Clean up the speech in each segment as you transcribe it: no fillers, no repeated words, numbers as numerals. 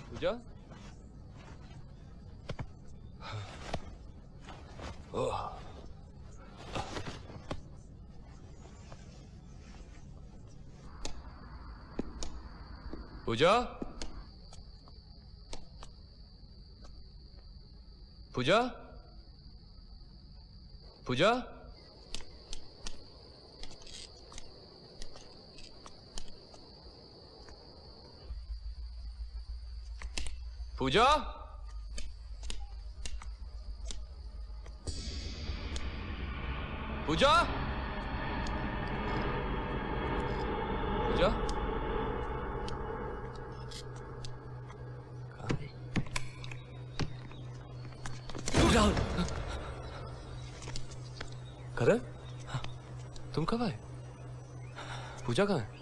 पूजा। पूजा। पूजा। पूजा। पूजा। पूजा। पूजा। राहुल। करण, तुम कब आए? पूजा कहाँ है?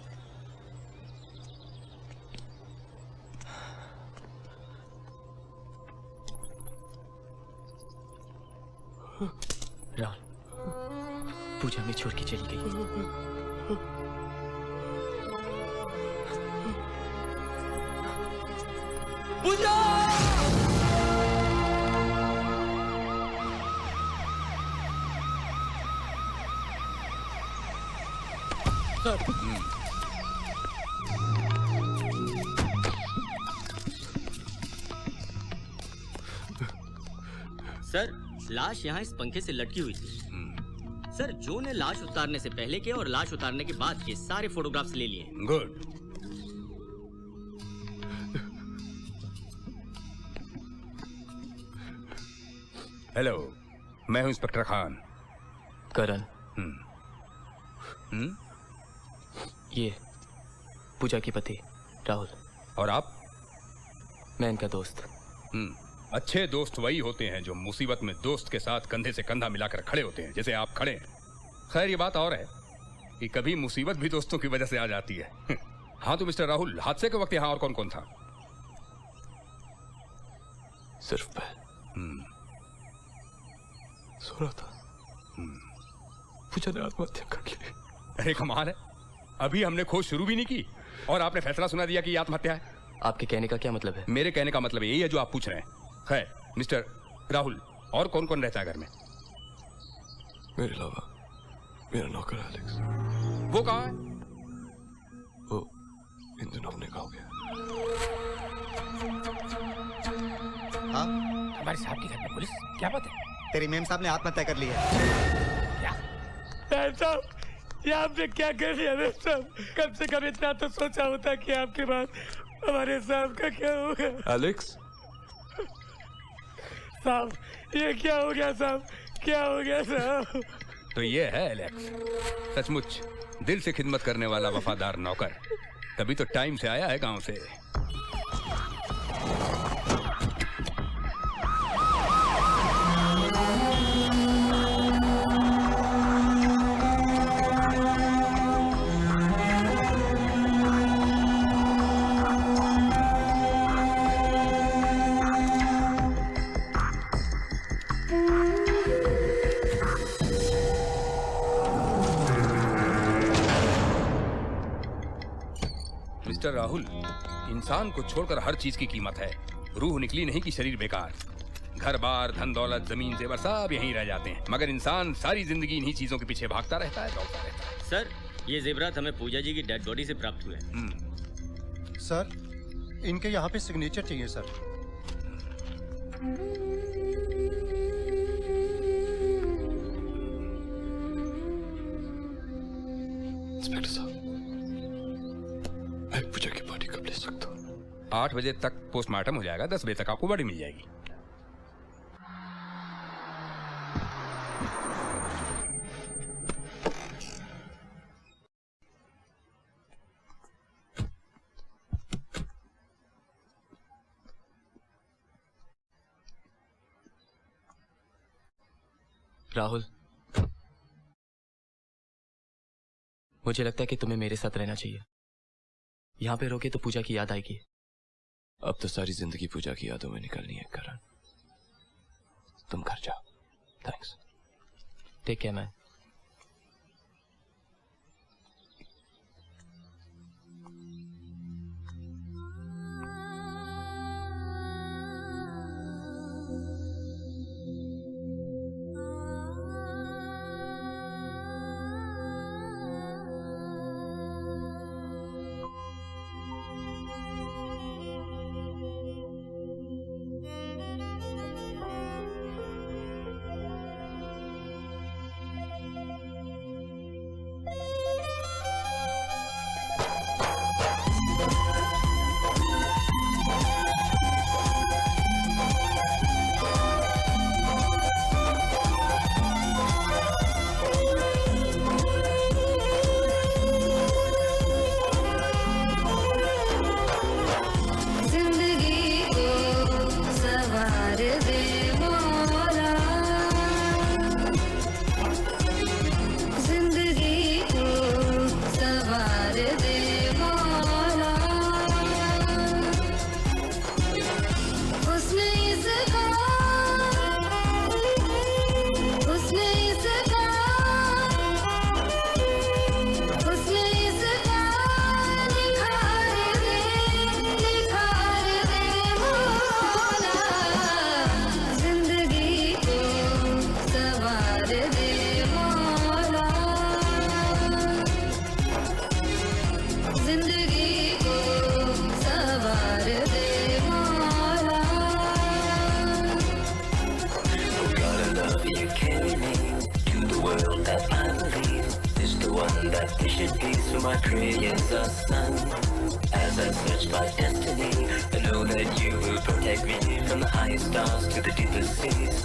राहुल, पूजा में छोड़ के चली गई। पूजा। सर, लाश यहाँ इस पंखे से लटकी हुई थी। सर, जो ने लाश उतारने से पहले के और लाश उतारने के बाद के सारे फोटोग्राफ्स ले लिए। गुड। हेलो, मैं हूं इंस्पेक्टर खान। करण। ये पूजा की पति राहुल। और आप? मैं इनका दोस्त। अच्छे दोस्त वही होते हैं जो मुसीबत में दोस्त के साथ कंधे से कंधा मिलाकर खड़े होते हैं, जैसे आप खड़े हैं। खैर, ये बात और है कि कभी मुसीबत भी दोस्तों की वजह से आ जाती है। हाँ तो मिस्टर राहुल, हादसे के वक्त यहाँ और कौन कौन था? सिर्फ मैं सो रहा था। पूजा ने आत्महत्या कर ली। अरे कमाल है, अभी हमने खोज शुरू भी नहीं की और आपने फैसला सुना दिया कि ये आत्महत्या है। आपके कहने का क्या मतलब है? मेरे कहने का मतलब यही है जो आप पूछ रहे हैं। खैर मिस्टर राहुल, और कौन कौन रहता है घर में? मेरे अलावा मेरा नौकर एलेक्स। वो कहाँ है? वो इन दिनों अपने गाँव गया। हाँ, हमारे साहब के घर में पुलिस? क्या बात है? तेरी मेम साहब ने आत्महत्या कर ली है। क्या साहब, ये आपने क्या कर दिया मेम साहब? कम से कम इतना तो सोचा होता कि आपके बाद हमारे साहब का क्या होगा। एलेक्स, साहब ये क्या हो गया साहब? क्या हो गया साहब? तो ये है एलेक्स, सचमुच दिल से खिदमत करने वाला वफादार नौकर। तभी तो टाइम से आया है गांव से। मिस्टर राहुल, इंसान को छोड़कर हर चीज की कीमत है। रूह निकली नहीं कि शरीर बेकार। घर बार, धन दौलत, जमीन जेवर सब यहीं रह जाते हैं, मगर इंसान सारी जिंदगी इन्हीं चीजों के पीछे भागता रहता है, दौड़ता रहता है। सर, ये जेवरात हमें पूजा जी की डेड बॉडी से प्राप्त हुए। सर, इनके यहाँ पे सिग्नेचर चाहिए सर। इंस्पेक्टर साहब, मैं पूजा की बॉडी कब ले सकता हूँ? 8 बजे तक पोस्टमार्टम हो जाएगा, 10 बजे तक आपको बॉडी मिल जाएगी। राहुल, मुझे लगता है कि तुम्हें मेरे साथ रहना चाहिए। यहाँ पे रोके तो पूजा की याद आएगी। अब तो सारी जिंदगी पूजा की यादों में निकलनी है करण। तुम घर जाओ। Thanks. Take care man. that I believe is the one that we should be. So my prayer is the sun. As I search my destiny, I know that you will protect me from the highest stars to the deepest seas.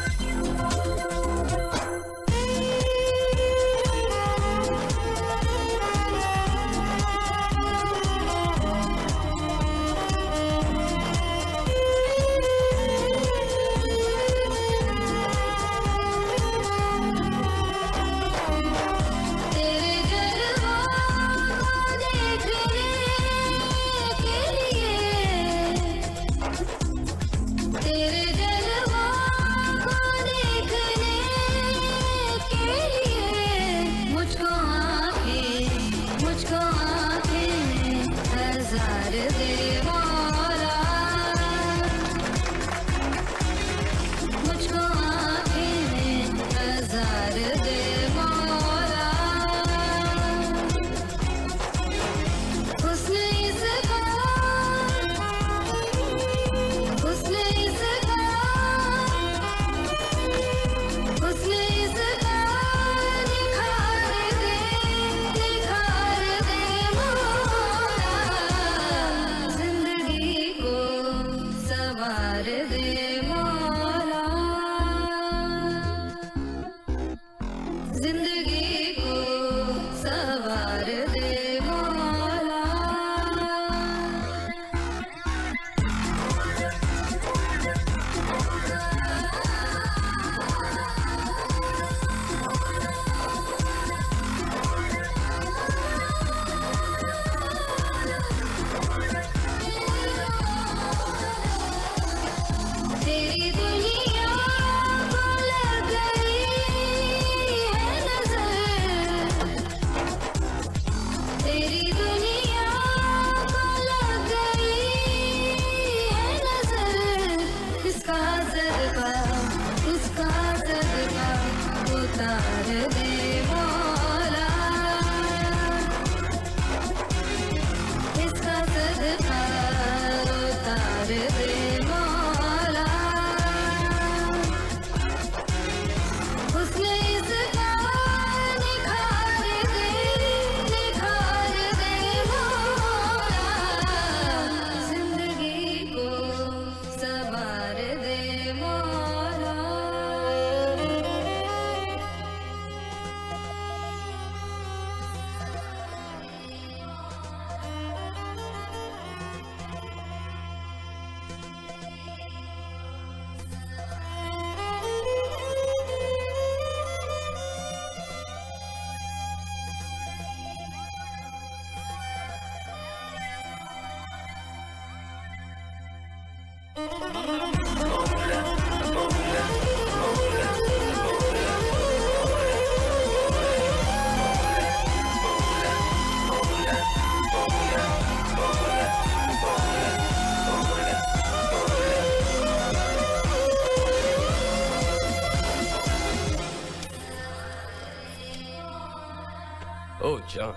ओह जान,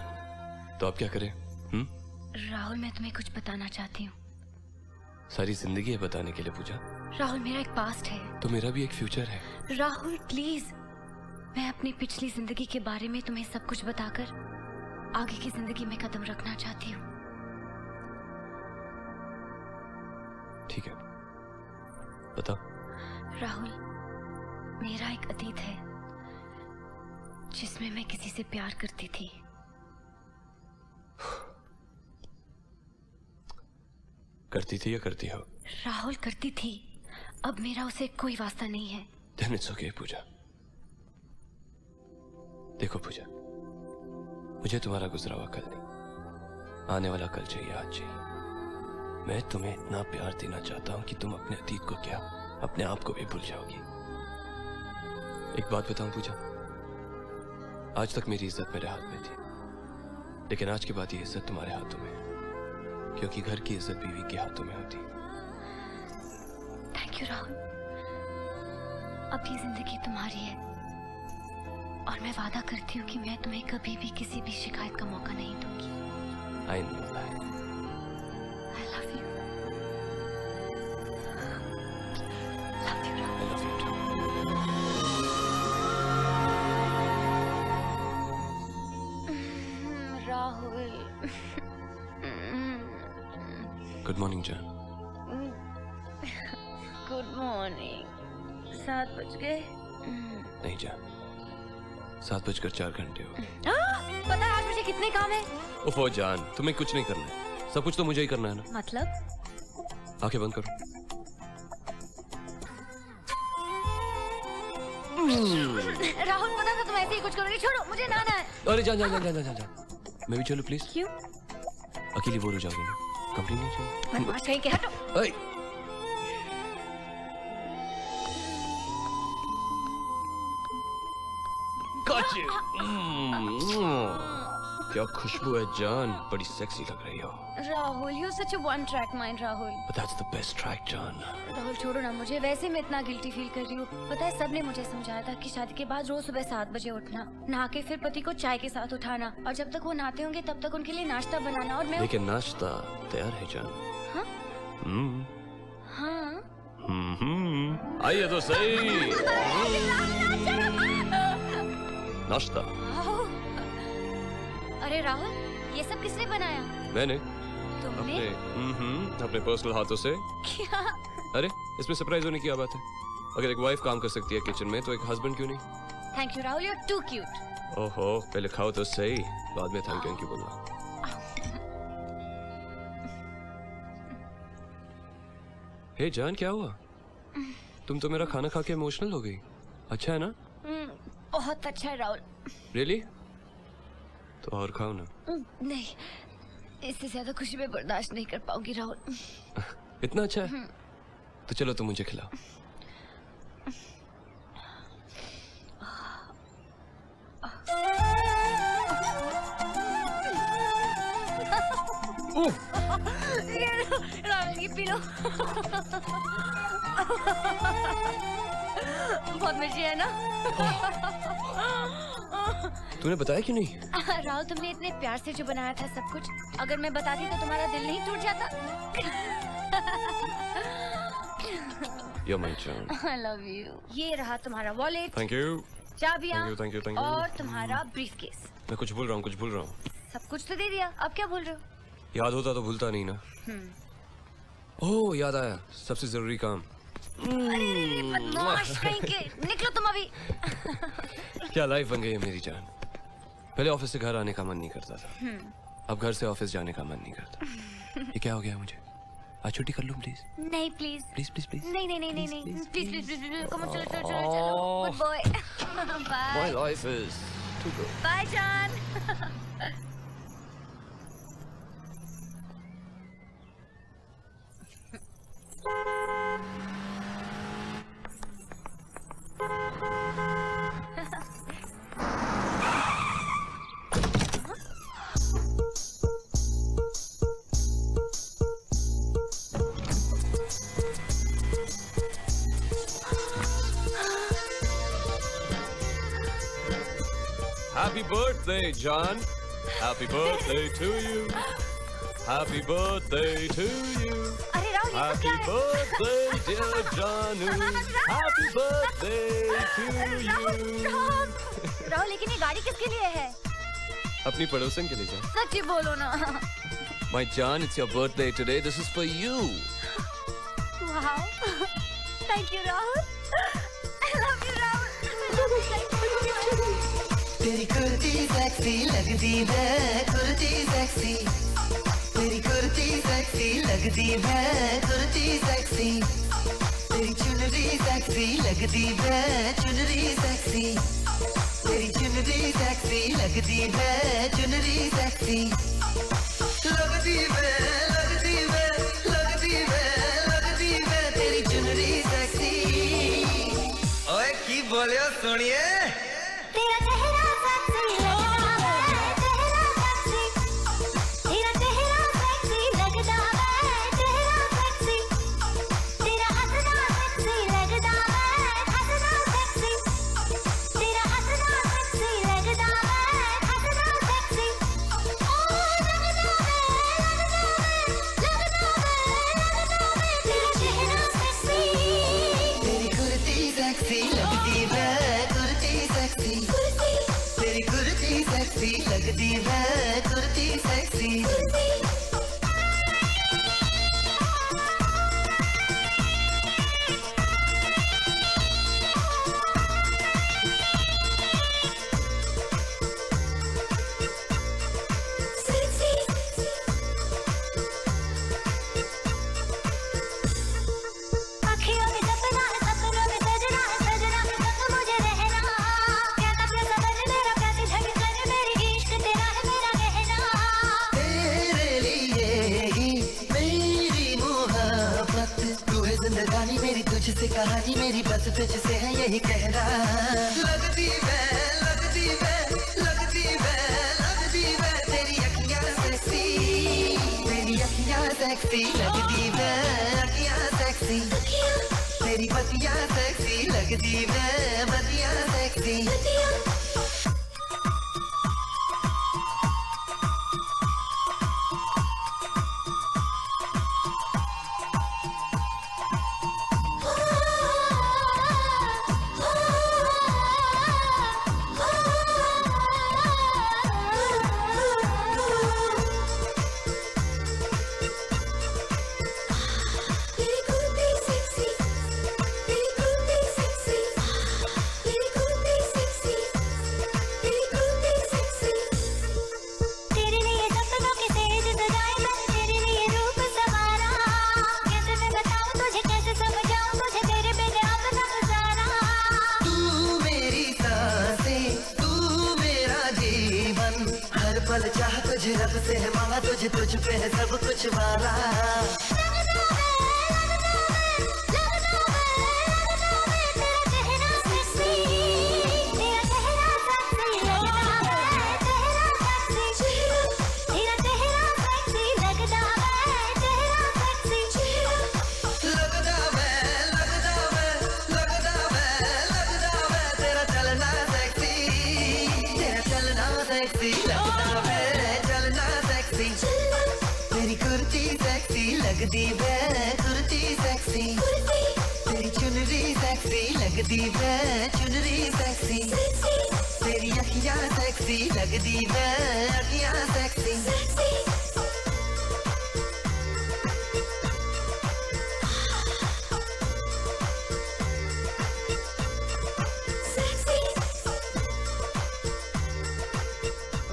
तो आप क्या करें? राहुल, मैं तुम्हें कुछ बताना चाहती हूँ। सारी जिंदगी है बताने के लिए पूजा। राहुल, मेरा एक पास्ट है तो मेरा भी एक फ्यूचर है। राहुल प्लीज, मैं अपनी पिछली जिंदगी के बारे में तुम्हें सब कुछ बताकर आगे की जिंदगी में कदम रखना चाहती हूँ। ठीक है, बताओ। राहुल, मेरा एक अतीत है जिसमें मैं किसी से प्यार करती थी। करती थी या करती हो? राहुल, करती थी। अब मेरा उसे कोई वास्ता नहीं है। Then it's okay, पूजा। देखो पूजा, मुझे तुम्हारा गुजरा हुआ कल नहीं, आने वाला कल चाहिए, आज चाहिए। मैं तुम्हें इतना प्यार देना चाहता हूं कि तुम अपने अतीत को क्या, अपने आप को भी भूल जाओगी। एक बात बताऊं पूजा, आज तक मेरी इज्जत मेरे हाथ में थी, लेकिन आज के बाद ये इज्जत तुम्हारे हाथों में है, क्योंकि घर की इज्जत बीवी के हाथों में होती। Thank you Rahul. अब ये जिंदगी तुम्हारी है और मैं वादा करती हूँ कि मैं तुम्हें कभी भी किसी भी शिकायत का मौका नहीं दूंगी। I know that. I love you. I love you too. Good morning जान। Good morning. 7 बज गए? नहीं जान, 7:04 हो गए। पता है आज मुझे कितने काम है? ओफो जान, तुम्हें कुछ नहीं करना है, सब कुछ तो मुझे ही करना है ना। मतलब? आंखें बंद करो। राहुल पता था तुम ऐसे ही कुछ करोगे। छोड़ो, मुझे नहाना है। अरे जान जान जान जान जान जान, मैं भी चलूं प्लीज? क्यों? अकेली बोर हो जाओगी ना, कंपनी नहीं चाहिए। बदमाश कहीं के, हटो। ओए Gotcha. क्या खुशबू है जान, बड़ी सेक्सी लग रही हो। Rahul, you such a one track mind Rahul. But that's the best track जान। राहुल छोड़ो ना मुझे, वैसे मैं इतना गिल्टी फील कर रही हूँ। पता है सबने मुझे समझाया था कि शादी के बाद रोज सुबह 7 बजे उठना, नहा के फिर पति को चाय के साथ उठाना, और जब तक वो नहाते होंगे तब तक उनके लिए नाश्ता बनाना। और मैं लेकिन नाश्ता तैयार है जान। हाँ? हाँ? आइए तो सही। नाश्ता। अरे राहुल, ये सब किसने बनाया? मैंने। तुमने? अपने पर्सनल हाथों से। क्या? अरे इसमें सरप्राइज होने की क्या बात है? अगर एक वाइफ काम कर सकती है किचन में, तो एक हस्बैंड क्यों नहीं? Thank you Rahul, you are too cute. ओहो, पहले खाओ तो सही, बाद में थैंक यू बोलना। हे जान, क्या हुआ? तुम तो मेरा खाना खा के इमोशनल हो गई। अच्छा है ना? बहुत अच्छा है राहुल। रियली? तो और खाओ ना। नहीं, इससे ज्यादा खुशी मैं बर्दाश्त नहीं कर पाऊंगी राहुल। इतना अच्छा है? तो चलो तुम मुझे खिलाओ। राहुल ये पी लो। बहुत मजे है ना? तूने बताया क्यों नहीं? राहुल तुमने इतने प्यार से जो बनाया था सब कुछ, अगर मैं बताती तो तुम्हारा दिल नहीं टूट जाता? You're my charm. I love you. ये रहा तुम्हारा wallet, Thank you. चाबियाँ Thank you, thank you. और तुम्हारा ब्रीफकेस। मैं कुछ भूल रहा हूँ। सब कुछ तो दे दिया, अब क्या भूल रहे हो? याद होता तो भूलता नहीं ना। ओह याद आया, सबसे जरूरी काम। अरे बदमाश कहीं के, निकलो तुम अभी। क्या लाइफ बन गई है मेरी जान। पहले ऑफिस से घर आने का मन नहीं करता था, अब घर से ऑफिस जाने का मन नहीं करता। ये क्या हो गया मुझे? आज छुट्टी कर लूं प्लीज? नहीं प्लीज। Please please please. नहीं नहीं नहीं नहीं नहीं please please please. Come on, चलो चलो चलो चलो। Good boy. Bye. My life is too good. Bye जान। Happy birthday, John. Happy birthday to you. Happy birthday to you. अरे राहुल ये सब Happy क्या है? birthday, dear Janu. Happy birthday to you. Rahul लेकिन ये गाड़ी किसके लिए है? अपनी पड़ोसन के लिए जा। सच ही बोलो ना। My John, it's your birthday today. This is for you. Wow. Thank you Rahul. I love you Rahul. तेरी कुर्ती सेक्सी लगदी है, कुर्ती सेक्सी। तेरी कुर्ती सेक्सी लगदी है, कुर्ती सेक्सी। तेरी चुनरी सेक्सी लगदी है, चुनरी सेक्सी। तेरी चुनरी सेक्सी लगदी है, चुनरी सेक्सी। लगदी है, लगदी है, लगदी है, लगदी है तेरी चुनरी सेक्सी। ओए की बोलियो सुनिए। तेरा चेहरा सेक्सी लगदा है, चेहरा सेक्सी। तेरा चेहरा सेक्सी लगदा है, चेहरा सेक्सी। तेरा हंसना सेक्सी लगदा है, हंसना सेक्सी। तेरा हंसना सेक्सी लगदा है, हंसना सेक्सी। ओ लगदा है, लगदा है, लगदा है, लगदा है तेरा चेहरा सेक्सी। तेरी कुर्ती सेक्सी लगदी है, कुर्ती सेक्सी। तेरी कुर्ती सेक्सी लगदी है, कुर्ती सेक्सी। से कहानी मेरी बस तुझसे है यही कहना। लगती वे लगती वे लगती वे लगती वे तेरी अखियां सेक्सी, तेरी अखियां सेक्सी लगती वे अखियां सेक्सी, तेरी बतियां सेक्सी लगती वे बतियां सेक्सी। रब से है मांगा तुझे, तुझ पे है सब कुछ वाला। लगती वे कुर्ती सेक्सी, तेरी चुनरी सेक्सी लगती वे चुनरी सेक्सी, तेरी अखियां सेक्सी लगती वे अखियां सेक्सी।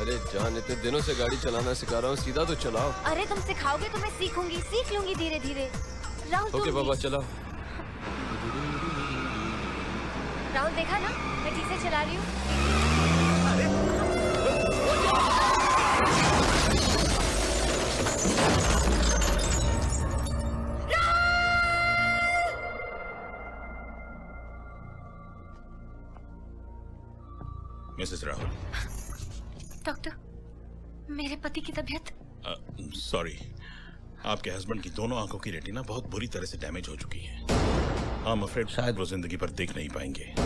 अरे जान, इतने दिनों से गाड़ी चलाना सिखा रहा हूँ, सीधा तो चलाओ। अरे तुम सिखाओगे तो मैं सीखूंगी, सीख लूंगी धीरे धीरे। राहुल ओके बाबा चलाओ। राहुल देखा ना, मैं ठीक से चला रही हूँ। मिसेस राहुल। डॉक्टर, मेरे पति की तबीयत। सॉरी, आपके हस्बैंड की दोनों आंखों की रेटिना बहुत बुरी तरह से डैमेज हो चुकी है। I'm afraid शायद वो जिंदगी भर देख नहीं पाएंगे। I'm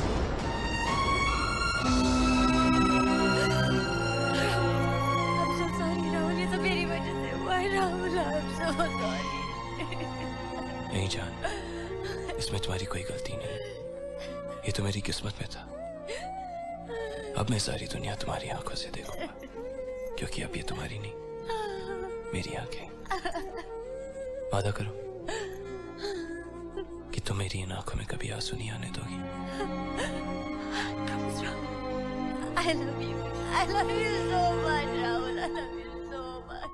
so sorry राहुल, ये सब मेरी वजह से हुआ है राहुल, I'm so sorry। नहीं जान, इसमें तुम्हारी कोई गलती नहीं, ये तो मेरी किस्मत में था। अब मैं सारी दुनिया तुम्हारी आंखों से देखूंगा, क्योंकि अब ये तुम्हारी नहीं मेरी आंखें। वादा करो कि तुम मेरी इन आंखों में कभी आंसू नहीं आने दोगी। I love you. I love you so much, Rahul. I love you so much.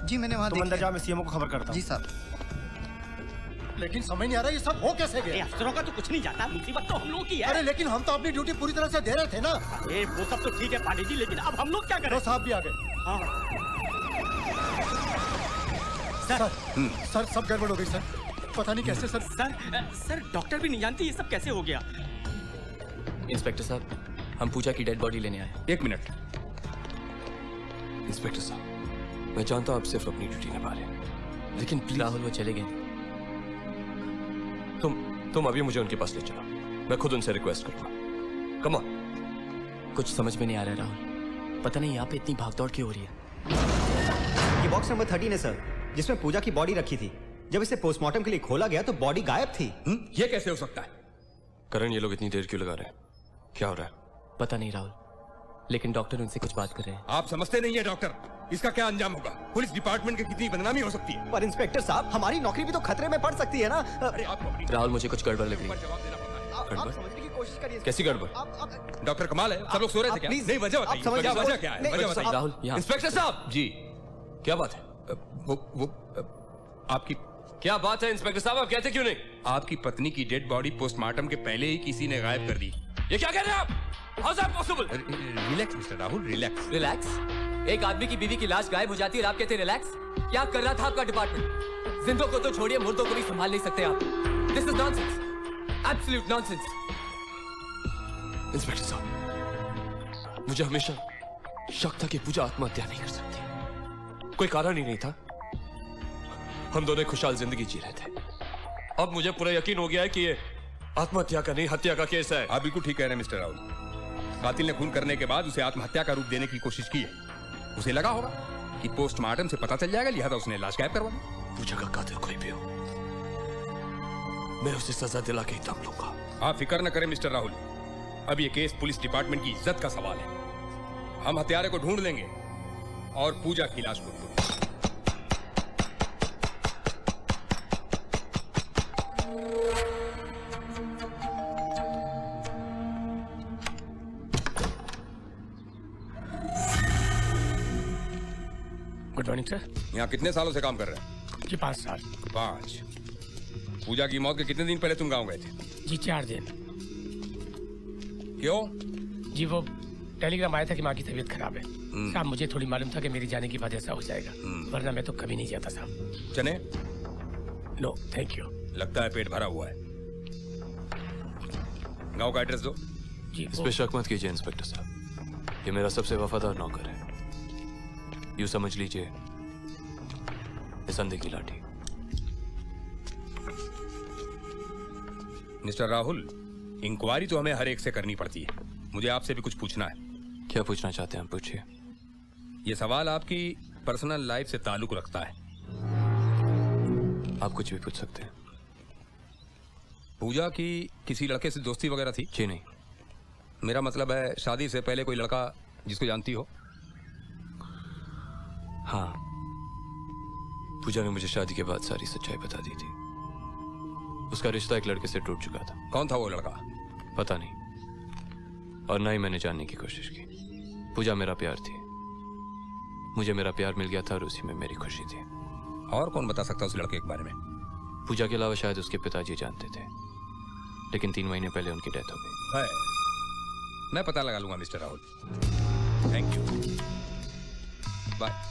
जी मैंने वहाँ तुम अंदर जा, मैं सीएमओ को खबर करता हूँ। जी साहब। लेकिन समझ नहीं आ रहा ये सब हो कैसे गया। अफसरों का तो कुछ नहीं जाता, मुसीबत तो हम लोग की है। अरे लेकिन हम तो अपनी ड्यूटी पूरी तरह से दे रहे थे ना। अरे वो सब तो ठीक है पांडे जी, लेकिन अब हम लोग क्या करें? साहब भी आ गए। हाँ। सर सब गड़बड़ हो गई सर, पता नहीं कैसे सर। सर डॉक्टर भी नहीं जानती ये सब कैसे हो गया। इंस्पेक्टर साहब, हम पूजा की डेड बॉडी लेने आए। एक मिनट। इंस्पेक्टर साहब, मैं जानता हूँ आप सिर्फ अपनी ड्यूटी निभा रहे हैं, लेकिन प्लीज। राहुल वो चले गए। तुम अभी मुझे उनके पास ले चलो, मैं खुद उनसे रिक्वेस्ट करूंगा। Come on. कुछ समझ में नहीं आ रहा है राहुल, पता नहीं यहाँ पे इतनी भागदौड़ क्यों हो रही है। ये बॉक्स नंबर 13 है सर, जिसमें पूजा की बॉडी रखी थी। जब इसे पोस्टमार्टम के लिए खोला गया तो बॉडी गायब थी। ये कैसे हो सकता है? करण, ये लोग इतनी देर क्यों लगा रहे हैं? क्या हो रहा है? पता नहीं राहुल, लेकिन डॉक्टर उनसे कुछ बात कर रहे हैं। आप समझते नहीं है डॉक्टर, इसका क्या अंजाम होगा? पुलिस डिपार्टमेंट की कितनी बदनामी हो सकती है। पर इंस्पेक्टर साहब, हमारी नौकरी भी तो खतरे में पड़ सकती है ना। अरे आपको राहुल मुझे कुछ गड़बड़ लग रही है। आप समझने की कोशिश करिए। कैसी गड़बड़? डॉक्टर कमाल है, सब लोग सो रहे थे क्या? नहीं, वजह बताइए, वजह क्या है? वजह बताइए। राहुल यहाँ। इंस्पेक्टर साहब जी, क्या बात है? वो आपकी क्या बात है इंस्पेक्टर साहब, आप कहते क्यों नहीं? आपकी पत्नी की डेड बॉडी पोस्टमार्टम के पहले ही किसी ने गायब कर दी। ये क्या कह रहे हैं आप? How is that possible? Relax mister Rahul, relax. Relax? एक आदमी की बीवी की लाश गायब हो जाती है और आप कहते हैं रिलैक्स? क्या कर रहा था आपका डिपार्टमेंट? जिंदों को तो छोड़िए, मुर्दों को भी संभाल नहीं सकते आप। This is nonsense, absolute nonsense. Inspector साहब, मुझे हमेशा शक था कि पूजा आत्महत्या नहीं कर सकती। कोई कारण ही नहीं था। हम दोनों खुशहाल जिंदगी जी रहे थे। अब मुझे पूरा यकीन हो गया है कि ये आत्महत्या का नहीं, हत्या का केस है। आप बिल्कुल ठीक कह रहे हैं मिस्टर राहुल। कातिल ने खून करने के बाद उसे आत्महत्या का रूप देने की कोशिश की है। उसे लगा होगा कि पोस्टमार्टम से पता चल जाएगा, लिहाजा उसने लाश गायब करवा दी। पूजा का कातिल कोई भी हो, मैं उसे सजा दिला के ही दम लूंगा। आप फिक्र न करें मिस्टर राहुल, अब ये केस पुलिस डिपार्टमेंट की इज्जत का सवाल है। हम हत्यारे को ढूंढ लेंगे और पूजा की लाश को ढूंढेंगे। Good morning sir. यहाँ कितने सालों से काम कर रहे हैं? जी 5 साल। 5। पूजा की मौत के कितने दिन पहले तुम गाँव गए थे? जी 4 दिन। क्यों? जी वो टेलीग्राम आया था कि माँ की तबीयत खराब है। साहब मुझे थोड़ी मालूम था कि मेरी जाने की वजह से हो जाएगा, वरना मैं तो कभी नहीं जाता साहब। चने? No thank you. लगता है पेट भरा हुआ है। गांव का एड्रेस दो। जी इस पे शक मत कीजिए इंस्पेक्टर साहब, ये मेरा सबसे वफादार नौकर है। यूं समझ लीजिए ये संधि की लाठी। मिस्टर राहुल, इंक्वायरी तो हमें हर एक से करनी पड़ती है। मुझे आपसे भी कुछ पूछना है। क्या पूछना चाहते हैं? पूछिए। ये सवाल आपकी पर्सनल लाइफ से ताल्लुक रखता है। आप कुछ भी पूछ सकते हैं। पूजा की किसी लड़के से दोस्ती वगैरह थी? जी नहीं। मेरा मतलब है शादी से पहले कोई लड़का जिसको जानती हो? हाँ, पूजा ने मुझे शादी के बाद सारी सच्चाई बता दी थी। उसका रिश्ता एक लड़के से टूट चुका था। कौन था वो लड़का? पता नहीं, और ना ही मैंने जानने की कोशिश की। पूजा मेरा प्यार थी, मुझे मेरा प्यार मिल गया था और उसी में मेरी खुशी थी। और कौन बता सकता उस लड़के के बारे में? पूजा के अलावा शायद उसके पिताजी जानते थे, लेकिन 3 महीने पहले उनकी डेथ हो गई। है, मैं पता लगा लूंगा mister Rahul. Thank you, bye.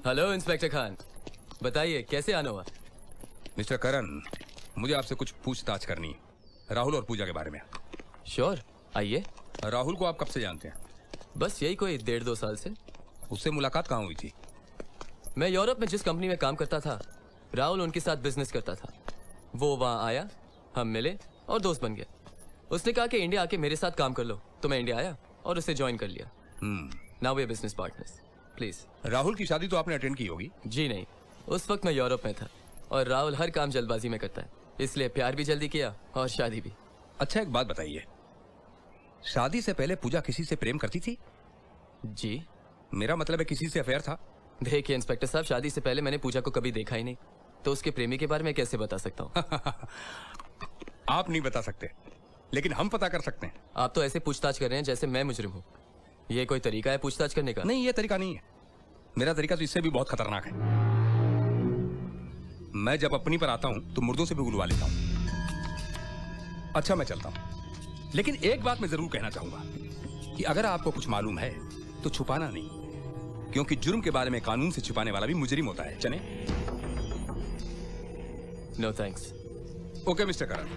Hello inspector Khan, बताइए कैसे आना हुआ? मिस्टर करण, मुझे आपसे कुछ पूछताछ करनी है राहुल और पूजा के बारे में। श्योर, आइए। राहुल को आप कब से जानते हैं? बस यही कोई 1.5-2 साल से। उससे मुलाकात कहाँ हुई थी? मैं यूरोप में जिस कंपनी में काम करता था, राहुल उनके साथ बिजनेस करता था। वो वहाँ आया, हम मिले और दोस्त बन गए। उसने कहा कि इंडिया आके मेरे साथ काम कर लो, तो मैं इंडिया आया और उसे ज्वाइन कर लिया। Now we are business partners. Please. Rahul की शादी तो आपने अटेंड की होगी? जी नहीं, उस वक्त मैं यूरोप में था और राहुल हर काम जल्दबाजी में करता है, इसलिए प्यार भी जल्दी किया और शादी भी। अच्छा, एक बात बताइए, शादी से पहले पूजा किसी से प्रेम करती थी? जी। मेरा मतलब है किसी से अफेयर था? देखिए इंस्पेक्टर साहब, शादी से पहले मैंने पूजा को कभी देखा ही नहीं, तो उसके प्रेमी के बारे में कैसे बता सकता हूँ? आप नहीं बता सकते, लेकिन हम पता कर सकते हैं। आप तो ऐसे पूछताछ कर रहे हैं जैसे मैं मुजरिम हूँ। ये कोई तरीका है पूछताछ करने का? नहीं, ये तरीका नहीं है। मेरा तरीका तो इससे भी बहुत खतरनाक है। मैं जब अपनी पर आता हूं तो मुर्दों से भी बुलवा लेता हूं। अच्छा, मैं चलता हूं, लेकिन एक बात मैं जरूर कहना चाहूंगा कि अगर आपको कुछ मालूम है तो छुपाना नहीं, क्योंकि जुर्म के बारे में कानून से छुपाने वाला भी मुजरिम होता है। चले? No thanks. Okay mister Karan.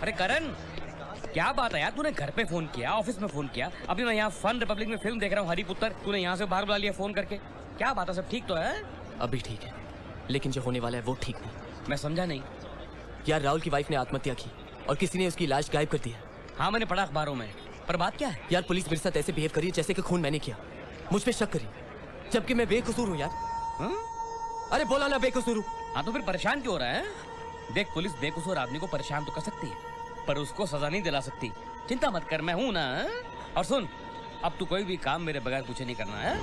अरे करण, क्या बात है यार, तूने घर पे फोन किया, ऑफिस में फोन किया, अभी मैं यहाँ फन रिपब्लिक में फिल्म देख रहा हूँ हरिपुत्र, तूने यहाँ से बाहर बुला लिया फोन करके। क्या बात है, सब ठीक तो है? अभी ठीक है, लेकिन जो होने वाला है वो ठीक नहीं। मैं समझा नहीं। यार, राहुल की वाइफ ने आत्महत्या की और किसी ने उसकी लाश गायब कर दी है। हाँ, मैंने पढ़ा अखबारों में, पर बात क्या है? यार, पुलिस मेरे साथ ऐसे बिहेव करी जैसे कि खून मैंने किया, मुझ पे शक करी, जबकि मैं बेकसूर हूँ यार। अरे बोला ना बेकसूर हूँ। हाँ तो फिर परेशान क्यों हो रहा है? देख, पुलिस बेकसूर आदमी को परेशान तो कर सकती है, पर उसको सजा नहीं दिला सकती। चिंता मत कर, मैं हूं ना। और सुन, अब तू कोई भी काम मेरे बगैर पूछे नहीं करना है।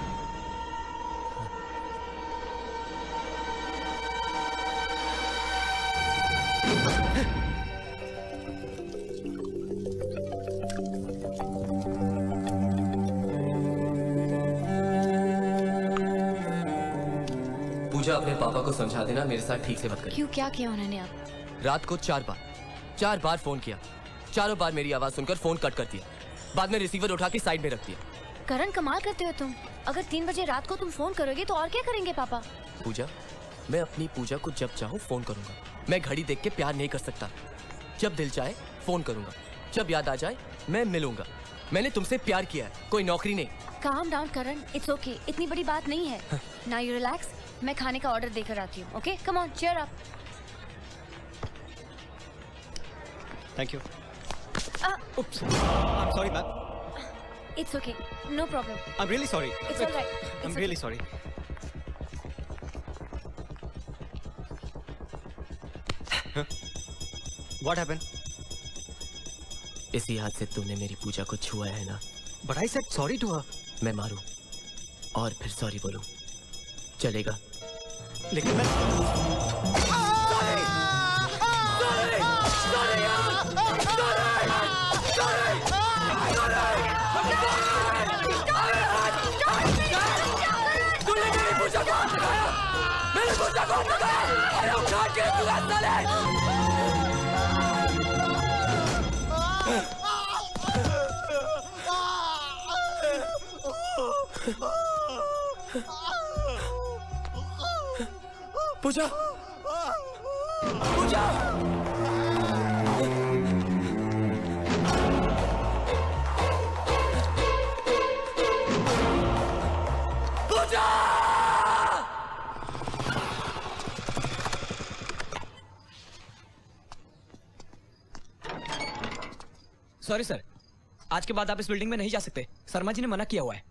पूजा अपने पापा को समझा देना मेरे साथ ठीक से मत करिए। क्यों, क्या किया उन्होंने? आप रात को 4 बार फोन किया, चारों बार मेरी आवाज सुनकर फोन कट कर दिया, बाद में रिसीवर उठा के साइड में रख दिया। करण, कमाल करते हो तुम। अगर 3 बजे रात को तुम फोन करोगे तो और क्या करेंगे पापा? पूजा, मैं अपनी पूजा को जब चाहूँ फोन करूंगा। मैं घड़ी देख के प्यार नहीं कर सकता। जब दिल चाहे फोन करूंगा, जब याद आ जाए मैं मिलूंगा। मैंने तुमसे प्यार किया है, कोई नौकरी नहीं। Calm down Karan, it's okay, इतनी बड़ी बात नहीं है। नाउ यू रिलैक्स, मैं खाने का ऑर्डर देकर आती हूँ। Okay, come on, cheer up. Thank you. Oops. I'm sorry, ma'am. It's okay, no problem. I'm really sorry. It's all right. I'm It's really okay. sorry. Huh? What happened? इसी हाथ से तुमने मेरी पूजा को छुआ है ना? But I said sorry to her. मैं मारूं और फिर सॉरी बोलूं, चलेगा? लेकिन मैं पूजा, पूजा, पूजा! सॉरी सर, आज के बाद आप इस बिल्डिंग में नहीं जा सकते। शर्मा जी ने मना किया हुआ है।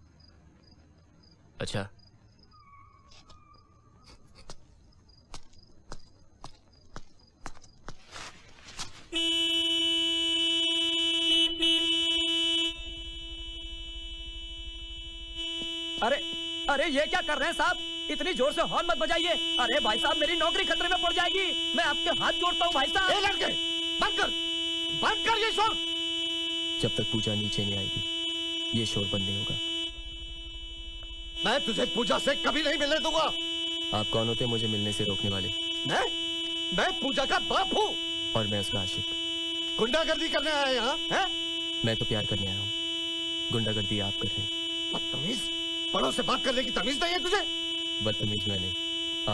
अच्छा, अरे अरे ये क्या कर रहे हैं साहब? इतनी जोर से हॉर्न मत बजाइए। अरे भाई साहब, मेरी नौकरी खतरे में पड़ जाएगी। मैं आपके हाथ जोड़ता हूँ भाई साहब। लड़के, बंद कर ये शोर। जब तक पूजा नीचे नहीं आएगी ये शोर बंद नहीं होगा। मैं तुझे पूजा से कभी नहीं मिलने दूंगा। आप कौन होते मुझे मिलने से रोकने वाले? मैं पूजा का बाप हूँ और मैं उसका आशिक। गुंडागर्दी करने आया यहाँ है? मैं तो प्यार करने आया हूँ, गुंडागर्दी आप कर रहे हैं। बदतमीज, बड़ों से बात करने की तमीज नहीं है तुझे? बदतमीज मैं नहीं,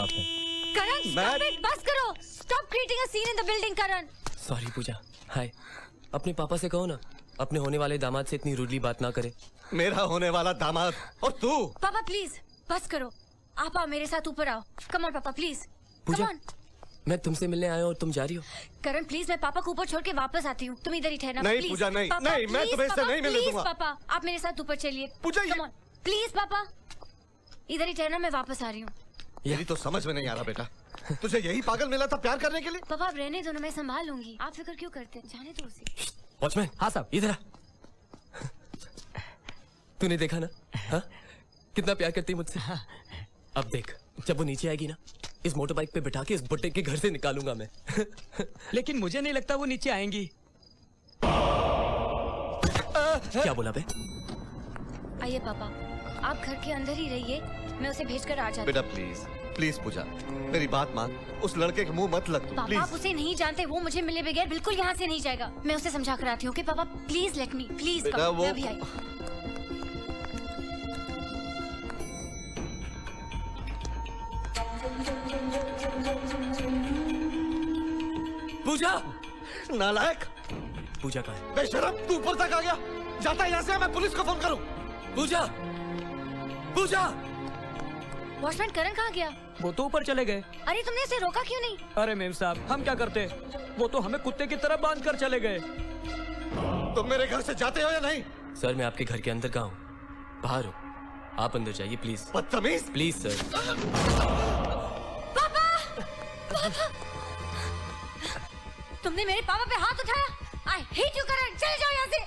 आप हैं। करण, stop it, बस करो। Stop creating a scene in the building, Karan. Sorry Pooja. Hi, अपने पापा से कहो ना अपने होने वाले दामाद से इतनी रूडली बात ना करे। मेरा होने वाला दामाद और तू? पापा प्लीज बस करो। आप आओ मेरे साथ, ऊपर आओ। कम ऑन पापा प्लीज। पूजा, मैं तुमसे मिलने आया हूँ और तुम जा रही हो। करण प्लीज, मैं पापा को ऊपर छोड़ के वापस आती हूँ। तुम इधर ही ठहरना। नहीं प्लीज। पूजा, नहीं पापा, नहीं, मैं तुम्हें इससे नहीं मिलने दूंगा। पापा आप मेरे साथ ऊपर चलिए। पूजा, कम ऑन प्लीज पापा, इधर ही ठहरना, मैं वापस आ रही हूँ। यही तो समझ में नहीं आ रहा बेटा। तुझे यही पागल मिला था प्यार करने के लिए? पापा आप रहने दो ना, मैं संभाल लूंगी। आप फिक्र क्यों करते हैं? जाने दो उसे। वॉचमैन। हाँ साहब, इधर आ। तूने देखा ना, हाँ कितना प्यार करती है मुझसे। अब देख, जब वो नीचे आएगी ना, इस मोटर बाइक पे बिठा के इस बुट्टे के घर से निकालूंगा मैं। लेकिन मुझे नहीं लगता वो नीचे आएंगी। क्या बोला बे? आइए पापा, आप घर के अंदर ही रहिए, मैं उसे भेजकर आ जाती बेटा प्लीज प्लीज पूजा, मेरी बात मान। उस लड़के के मुंह मत लग तू, पापा। प्लीज। आप उसे नहीं जानते, वो मुझे मिले बगैर बिल्कुल यहाँ से नहीं जाएगा। मैं उसे समझा कर आती हूँ। पापा प्लीज लेट मी, प्लीज। बेटा वो मैं अभी आई। पूजा! नालायक! पूजा कहाँ है? बेशरम, तू ऊपर तक आ गया। जाता यहाँ से, मैं पुलिस को फोन करूँ। पूजा! पूजा! वॉचमैन करण कहाँ गया? वो तो ऊपर चले गए। अरे तुमने इसे रोका क्यों नहीं? अरे मेम साहब, हम क्या करते? वो तो हमें कुत्ते की तरह बांध कर चले गए। तुम मेरे घर से जाते हो या नहीं? सर मैं आपके घर के अंदर कहाँ हूँ? बाहर हूँ, आप अंदर जाइए प्लीज। बदतमीज! Please sir. पापा! तुमने मेरे पापा पे हाथ उठाया। I hate you करण, चले जाओ यहाँ से।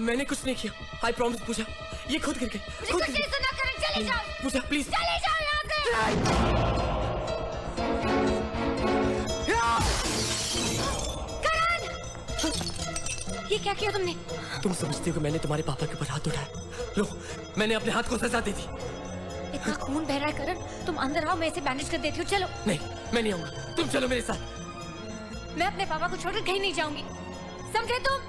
मैंने कुछ नहीं किया। I promise पूजा, ये खुद गिर गए। कुछ नहीं सुना करण, चले जाओ। पूजा प्लीज चले जाओ यहाँ से। करण! ये क्या किया तुमने? तुम समझती हो कि मैंने तुम्हारे पापा के ऊपर हाथ उठाया? लो, मैंने अपने हाथ को सजा दी थी। इतना खून बह रहा है करण, तुम अंदर आओ, मैं इसे बैंडेज कर देती हूँ। चलो। नहीं, मैं नहीं आऊंगा, तुम चलो मेरे साथ। मैं अपने पापा को छोड़कर कहीं नहीं जाऊंगी, समझे तुम?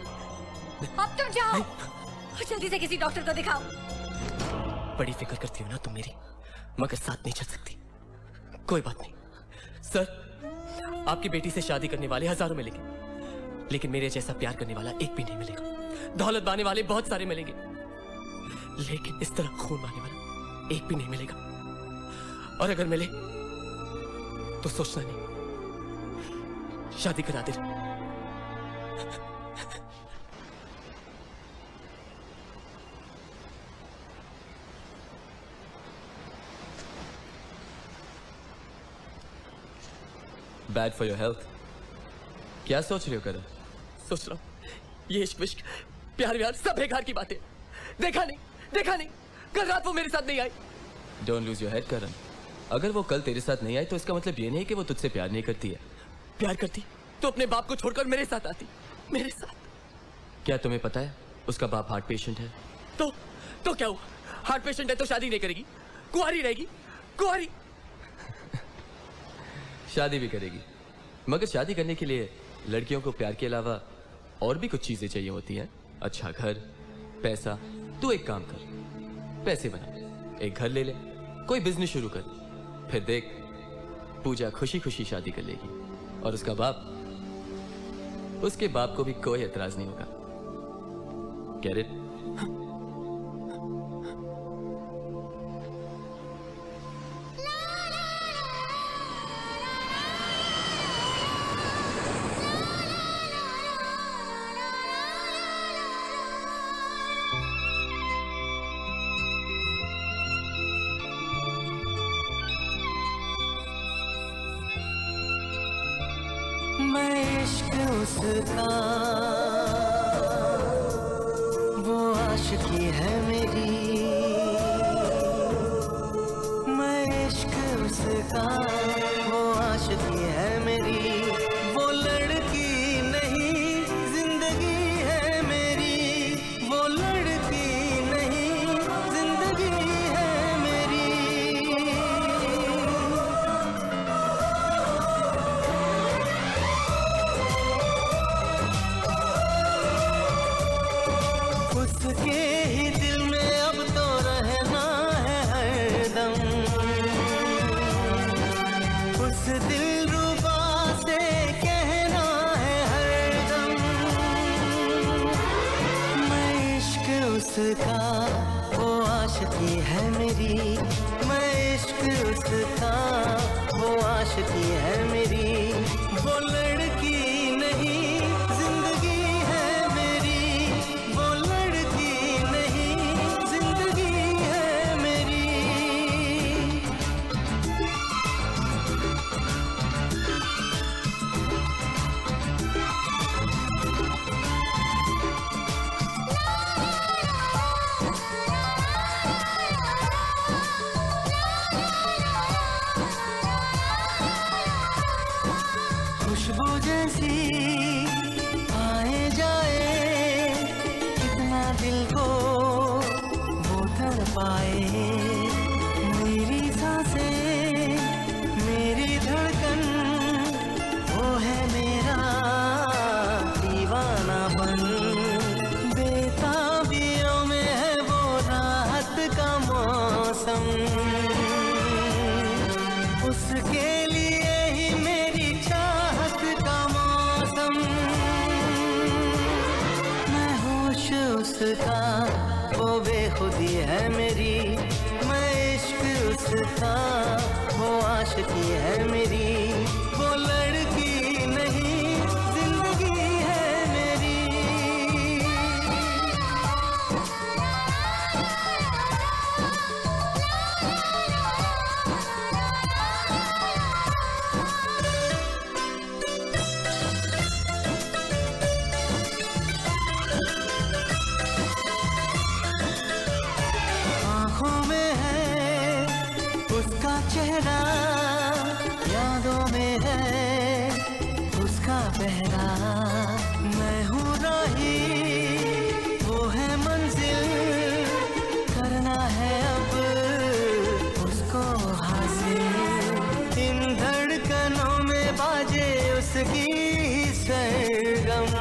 अब तुम जाओ और जल्दी से किसी डॉक्टर को दिखाओ। बड़ी फिक्र करती हो ना तुम मेरी, मगर साथ नहीं चल सकती। कोई बात नहीं सर, आपकी बेटी से शादी करने वाले हजारों मिलेंगे, लेकिन मेरे जैसा प्यार करने वाला एक भी नहीं मिलेगा। दौलत पाने वाले बहुत सारे मिलेंगे, लेकिन इस तरह खून मारने वाला एक भी नहीं मिलेगा। और अगर मिले तो सोचना नहीं, शादी करा दे। Bad for your health. क्या सोच रहे हो करण? सोच रहा हूं ये इश्क विश्क प्यार व्यार सब बेकार की बातें। देखा नहीं, कल रात वो मेरे साथ नहीं आई। डोंट लूज योर हेड करण, अगर वो कल तेरे साथ नहीं आई तो इसका मतलब ये नहीं कि वो तुझसे प्यार नहीं करती है। प्यार करती तो अपने बाप को छोड़कर मेरे साथ आती, मेरे साथ। क्या तुम्हें पता है उसका बाप हार्ट पेशेंट है? तो क्या हुआ? हार्ट पेशेंट है तो शादी नहीं करेगी, कुंवारी रहेगी, कुंवारी। शादी भी करेगी, मगर शादी करने के लिए लड़कियों को प्यार के अलावा और भी कुछ चीजें चाहिए होती हैं। अच्छा घर, पैसा। तू एक काम कर, पैसे बना, एक घर ले ले, कोई बिजनेस शुरू कर, फिर देख पूजा खुशी खुशी शादी कर लेगी और उसका बाप को भी कोई एतराज नहीं होगा। Get it? मैं इश्क उसका, वो आशिकी है मेरी। मैं इश्क उसका, वो आशिकी है मेरी। वो लड़की नहीं जिंदगी है मेरी, वो लड़की नहीं जिंदगी है मेरी। उसके ही दिल में अब तो रहना है हरदम। उस दिलरुबा से कहना है हरदम। मैं इश्क उसका, वो आशिकी है मेरी। मैं इश्क उसका, वो आशिकी है मेरी। वो लड़की नहीं जिंदगी है मेरी, वो लड़की नहीं जिंदगी है मेरी। खुशबू जैसी आए जाए, कितना दिल को वो तड़पाए। मेरी सांसें, मेरी धड़कन, वो है मेरा दीवानापन। बेताबियों में है वो राहत का मौसम। उसके लिए ही मेरी चाहत का मौसम। मैं होश उसका, वो बेखुदी है मेरी। मैं इश्क उसका, वो आशिकी है मेरी। वो लड़की नहीं जिंदगी है मेरी। आँखों में है उसका चेहरा, यादों में है उसका पहरा। मैं हूँ राही, वो है मंजिल, करना है अब जिंदगी सरगम,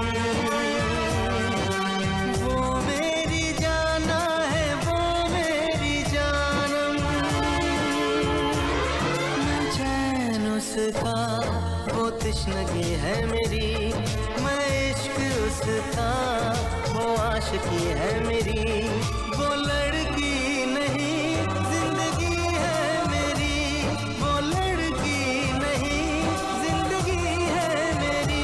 वो मेरी जाना है, वो मेरी जानम। मैं चैन उसका, वो तश्नगी है मेरी, मैं इश्क उसका, वो आशिकी है मेरी। वो लड़की नहीं जिंदगी है मेरी, वो लड़की नहीं जिंदगी है मेरी।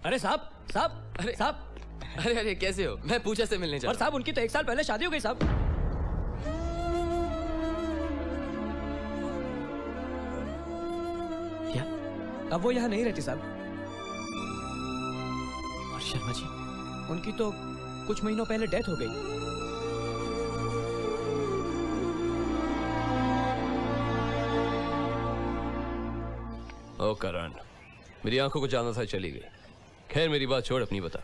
अरे साहब साहब अरे साहब अरे अरे कैसे हो? मैं पूजा से मिलने जा और रहा साहब उनकी तो 1 साल पहले शादी हो गई साहब। क्या? अब वो यहाँ नहीं रहती साहब। और शर्मा जी? उनकी तो कुछ महीनों पहले डेथ हो गई। ओ करण, मेरी आंखों को जाना था, चली गई। खैर मेरी बात छोड़, अपनी बता,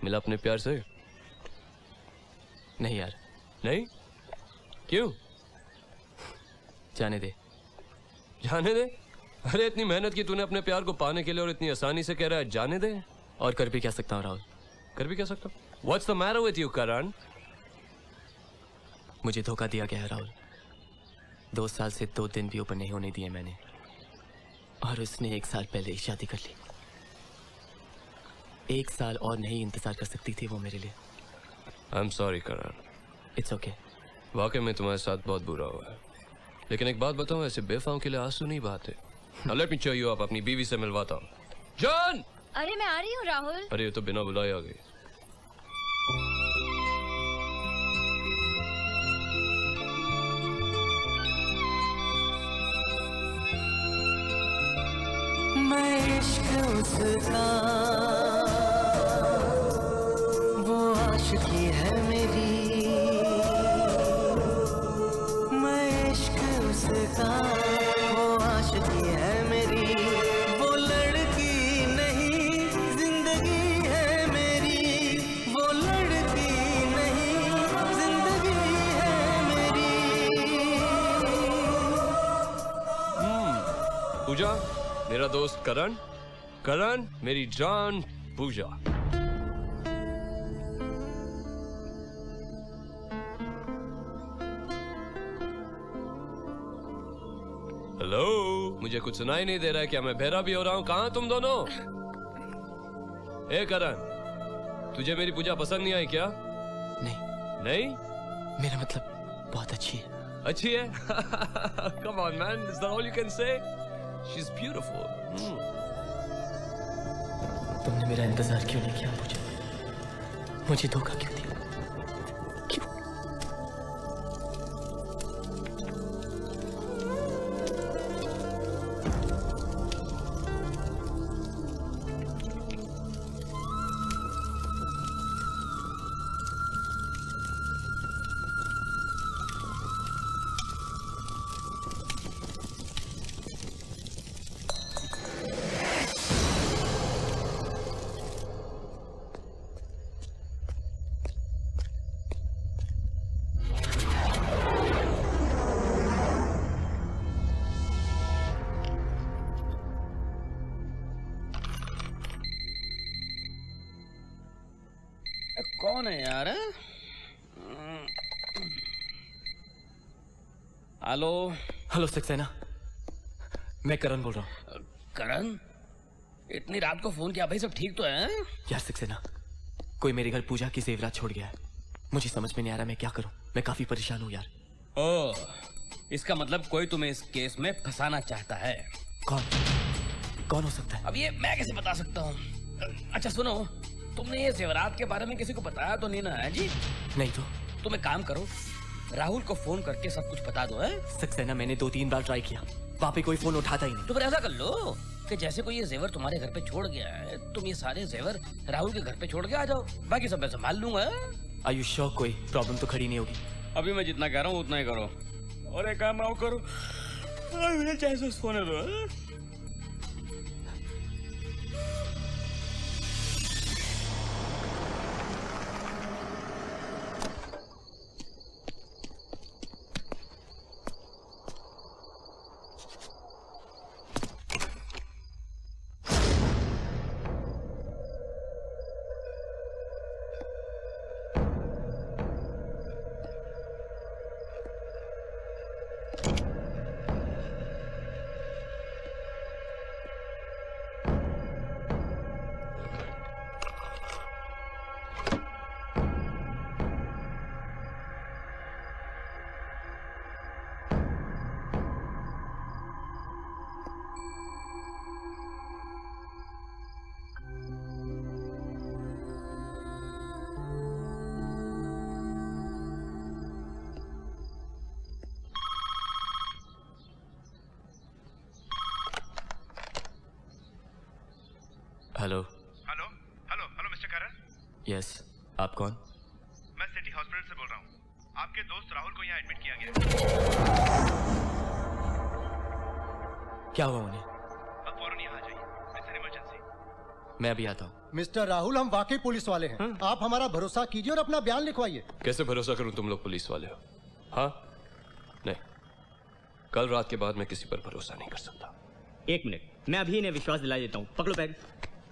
मिला अपने प्यार से? नहीं यार। नहीं? क्यों? जाने दे। जाने दे? अरे इतनी मेहनत की तूने अपने प्यार को पाने के लिए और इतनी आसानी से कह रहा है जाने दे? और कर भी क्या सकता हूँ राहुल? कर भी क्या सकता हूँ? What's the matter with you, करण? मुझे धोखा दिया गया है राहुल। 2 साल से 2 दिन भी ऊपर नहीं होने दिए मैंने, और उसने 1 साल पहले ही शादी कर ली। 1 साल और नहीं इंतजार कर सकती थी वो मेरे लिए। I'm sorry, Karan. It's okay। वाकई में तुम्हारे साथ बहुत बुरा हुआ है, लेकिन एक बात बताऊं, ऐसे बेफाओं के लिए आंसू नहीं बहाते। Now let me cheer you up, अपनी बीवी से मिलवाता हूँ। जॉन! अरे मैं आ रही हूँ राहुल। अरे ये तो बिना बुलाए आ गई। मैं इश्क उसका, वो आशिकी है मेरी। मैं इश्क उसका, वो आशिकी है मेरी। वो लड़की नहीं जिंदगी है मेरी, वो लड़की नहीं जिंदगी है मेरी। पूजा, मेरा दोस्त करण। करण, मेरी जान पूजा। हेलो, मुझे कुछ सुनाई नहीं दे रहा है क्या? मैं बहरा भी हो रहा हूँ? कहाँ तुम दोनों? ए करण, तुझे मेरी पूजा पसंद नहीं आई क्या? नहीं। नहीं? मेरा मतलब बहुत अच्छी है। अच्छी है? Come on man, is that all you can say? She's beautiful. तुमने मेरा इंतजार क्यों नहीं किया पूजा? मुझे धोखा क्यों दिया? क्यों? कौन है यार? हेलो। हेलो सक्सेना, मैं करण बोल रहा हूँ। करण, इतनी रात को फोन किया भाई? सब ठीक तो है? यार सक्सेना, कोई मेरे घर पूजा की जेवरात छोड़ गया है। मुझे समझ में नहीं आ रहा मैं क्या करूं। मैं काफी परेशान हूँ यार। ओह, इसका मतलब कोई तुम्हें इस केस में फंसाना चाहता है। कौन हो सकता है? अब ये मैं कैसे बता सकता हूँ? अच्छा सुनो, तुमने ये जेवरात के बारे में किसी को बताया तो नहीं ना? है जी? नहीं तो। तुम एक काम करो, राहुल को फोन करके सब कुछ बता दो। है सक्सेना, मैंने 2-3 बार ट्राई किया, वहाँ पे कोई फोन उठाता ही नहीं। तो फिर ऐसा कर लो कि जैसे कोई ये जेवर तुम्हारे घर पे छोड़ गया है, तुम ये सारे जेवर राहुल के घर पे छोड़ के आ जाओ, बाकी सब मैं संभाल लूंगा। Are you sure कोई प्रॉब्लम तो खड़ी नहीं होगी? अभी मैं जितना कह रहा हूँ उतना ही करो और एक काम आओ करो मुझे चाहे सोने दो हाँ? Hello hello hello hello mister Karan. Yes, आप कौन? मैं सिटी हॉस्पिटल से बोल रहा हूँ। आपके दोस्त राहुल को यहाँ एडमिट किया गया। क्या हुआ उन्हें? अब फौरन यहाँ आ जाइए, इट्स एन इमरजेंसी। मैं अभी आता हूँ। मिस्टर राहुल, हम वाकई पुलिस वाले हैं। आप हमारा भरोसा कीजिए और अपना बयान लिखवाइए। कैसे भरोसा करूं तुम लोग पुलिस वाले हो? हाँ? नहीं, कल रात के बाद मैं किसी पर भरोसा नहीं कर सकता। एक मिनट, मैं अभी इन्हें विश्वास दिला देता हूँ। पकड़ो बैग।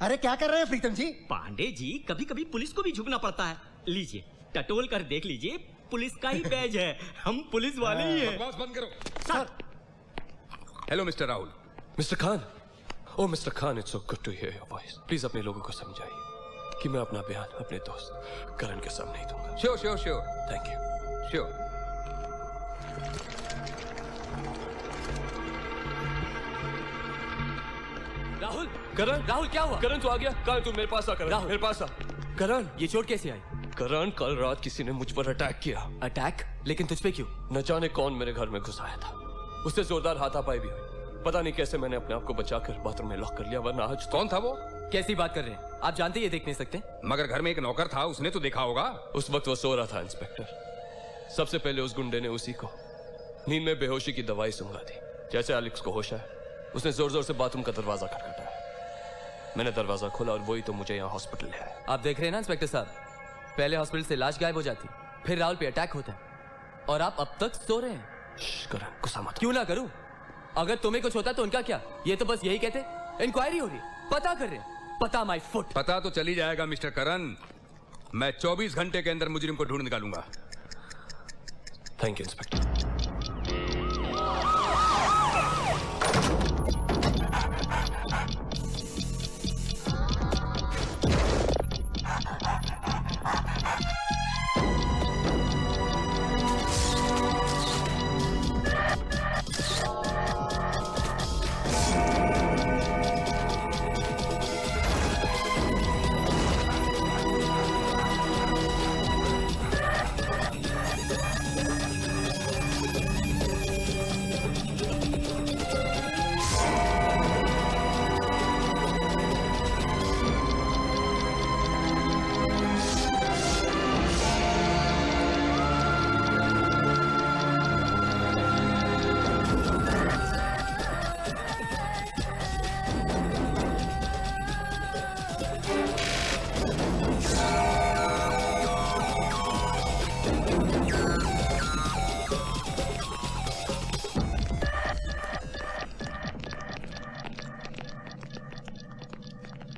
अरे क्या कर रहे हैं प्रीतम जी? पांडे जी, कभी कभी पुलिस को भी झुकना पड़ता है। लीजिए, टटोल कर देख लीजिए, पुलिस का ही बैज है। हम पुलिस वाले ही हैं। बकवास बंद करो। Sir. Hello mister Rahul. Mister Khan, oh mister Khan, it's so good to hear your voice. Please अपने लोगों को समझाइए कि मैं अपना बयान अपने दोस्त करण के सामने ही दूंगा। Sure sure sure. Thank you. Sure. Rahul, Karan, Rahul क्या हुआ? करण तू आ गया? कल तू मेरे पास आ। करण, मेरे पास आ। करण, ये चोट कैसे आई? करण, कल रात किसी ने मुझ पर अटैक किया। अटैक? लेकिन तुझ पे क्यों? न जाने कौन मेरे घर में घुस आया था। उससे जोरदार हाथापाई भी हुई। पता नहीं कैसे मैंने अपने आप को बचाकर बाथरूम में लॉक कर लिया, वरना आज कौन था वो? कैसी बात कर रहे हैं आप? जानते ये देख नहीं सकते? मगर घर में एक नौकर था, उसने तो देखा होगा। उस वक्त वो सो रहा था इंस्पेक्टर। सबसे पहले उस गुंडे ने उसी को नींद में बेहोशी की दवाई सुंघा दी। जैसे एलेक्स को होश आया, उसने जोर जोर से बाथरूम का दरवाजा खटखटाया। मैंने दरवाजा खोला और वही तो मुझे यहाँ हॉस्पिटल ले आया। आप देख रहे हैं ना इंस्पेक्टर साहब, पहले हॉस्पिटल से लाश गायब हो जाती, फिर राहुल पे अटैक होता है और आप अब तक सो रहे हैं। करण, गुस्सा मत। क्यों ना करूं? अगर तुम्हें कुछ होता तो उनका क्या? ये तो बस यही कहते, इंक्वायरी हो रही है, पता कर रहे हैं। पता माय फुट। पता तो चली जाएगा मिस्टर करण। मैं 24 घंटे के अंदर मुजरिम को ढूंढ निकालूंगा। Thank you inspector.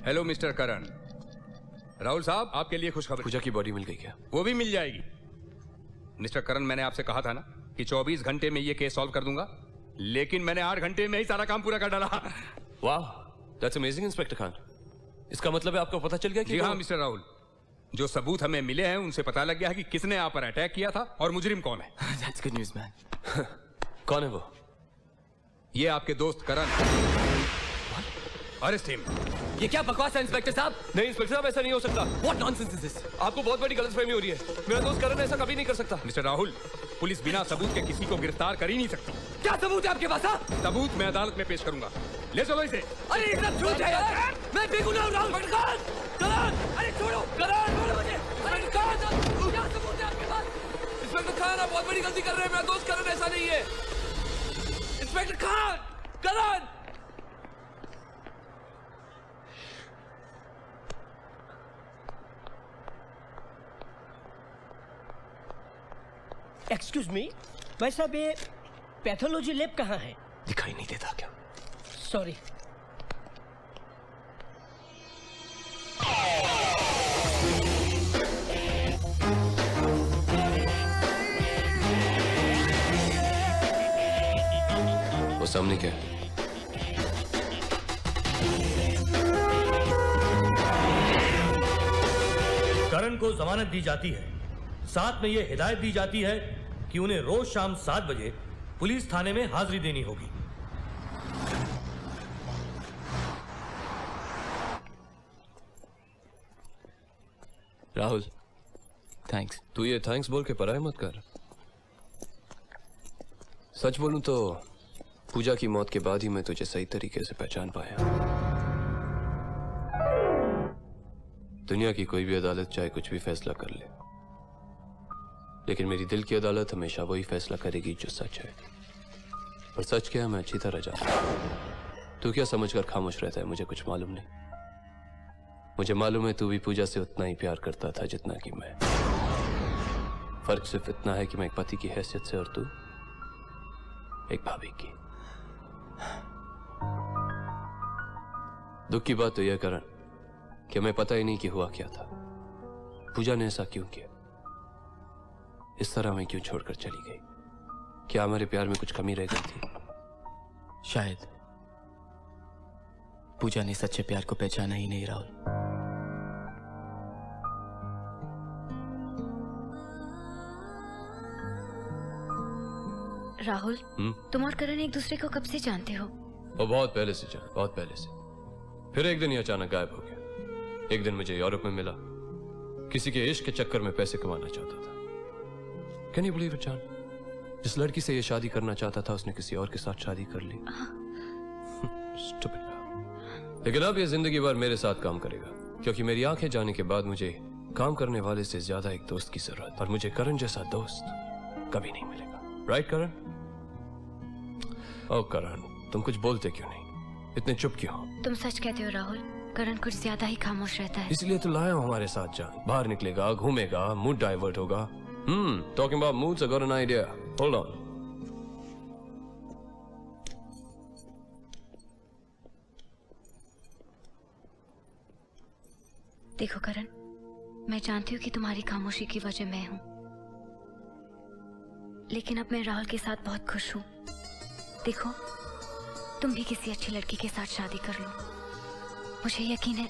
Hello mister Karan. Rahul साहब, आपके लिए खुशखबरी। पूजा की बॉडी मिल गई क्या? वो भी मिल जाएगी। मिस्टर करण, मैंने आपसे कहा था ना कि 24 घंटे में ये केस सॉल्व कर दूंगा, लेकिन मैंने 8 घंटे में ही सारा काम पूरा कर डाला। वाह, दैट्स अमेजिंग इंस्पेक्टर खान। इसका मतलब है आपको पता चल गया कि जी हाँ मिस्टर राहुल, जो सबूत हमें मिले हैं उनसे पता लग गया है कि किसने आप पर अटैक किया था और मुजरिम कौन है। That's good news, man. कौन है वो? ये आपके दोस्त करण। Arrest him. ये क्या बकवास है इंस्पेक्टर साहब? नहीं इंस्पेक्टर साहब, ऐसा नहीं हो सकता। What nonsense is this? आपको बहुत बड़ी गलतफहमी हो रही है। मेरा दोस्त करण ऐसा कभी नहीं कर सकता। मिस्टर राहुल, पुलिस बिना सबूत के किसी को गिरफ्तार कर ही नहीं सकती। क्या सबूत है आपके पास? सबूत मैं अदालत में पेश करूंगा। ले चलो इसे। अरे ये सब झूठ है यार। मैं बेगुनाह हूं राहुल। करण, अरे छोड़ो, करण, छोड़ो मुझे। इंस्पेक्टर खान, क्या सबूत है आपके पास? इंस्पेक्टर खान, आप बहुत बड़ी गलती कर रहे हैं। मेरा दोस्त करण ऐसा नहीं है। इंस्पेक्टर खान, करण! एक्सक्यूज मी, भाई साहब ये पैथोलॉजी लैब कहाँ है? दिखाई नहीं देता क्या? सॉरी। वो सामने क्या है? करण को जमानत दी जाती है, साथ में यह हिदायत दी जाती है कि उन्हें रोज शाम 7 बजे पुलिस थाने में हाजिरी देनी होगी। राहुल, थैंक्स। तू ये थैंक्स बोल के पराया मत कर। सच बोलूं तो पूजा की मौत के बाद ही मैं तुझे सही तरीके से पहचान पाया। दुनिया की कोई भी अदालत चाहे कुछ भी फैसला कर ले, लेकिन मेरी दिल की अदालत हमेशा वही फैसला करेगी जो सच है। और सच क्या है मैं अच्छी तरह जानता हूं। तू क्या समझकर खामोश रहता है? मुझे कुछ मालूम नहीं। मुझे मालूम है तू भी पूजा से उतना ही प्यार करता था जितना कि मैं। फर्क सिर्फ इतना है कि मैं एक पति की हैसियत से और तू एक भाभी की। दुख की बात तो यह करण कि हमें पता ही नहीं कि हुआ क्या था। पूजा ने ऐसा क्यों किया? इस तरह हमें क्यों छोड़कर चली गई? क्या हमारे प्यार में कुछ कमी रह गई थी? शायद पूजा ने सच्चे प्यार को पहचाना ही नहीं। राहुल, राहुल, तुम और करण एक दूसरे को कब से जानते हो? वो बहुत पहले से जान, बहुत पहले से। फिर एक दिन ये अचानक गायब हो गया। एक दिन मुझे यूरोप में मिला, किसी के इश्क के चक्कर में पैसे कमाना चाहता था। कैन यू बिलीव इट जान? जिस लड़की से ये शादी करना चाहता था उसने किसी और के साथ शादी कर ली। Stupid। लेकिन अब ये जिंदगी भर मेरे साथ काम करेगा, क्योंकि मेरी आंखें जाने के बाद मुझे काम करने वाले से ज्यादा एक दोस्त की जरूरत, और मुझे करण जैसा दोस्त कभी नहीं मिलेगा। राइट करण? ओ करण, तुम कुछ बोलते क्यों नहीं? इतने चुप क्यों हो? तुम सच कहते हो राहुल, करण कुछ ज्यादा ही खामोश रहता है। इसलिए तो लाया हूं हमारे साथ। जान बाहर निकलेगा, घूमेगा, मूड डाइवर्ट होगा। Talking about moods, I got an idea. Hold on. देखो करण, मैं जानती हूँ कि तुम्हारी खामोशी की वजह मैं हूँ, लेकिन अब मैं राहुल के साथ बहुत खुश हूँ। देखो, तुम भी किसी अच्छी लड़की के साथ शादी कर लो। मुझे यकीन है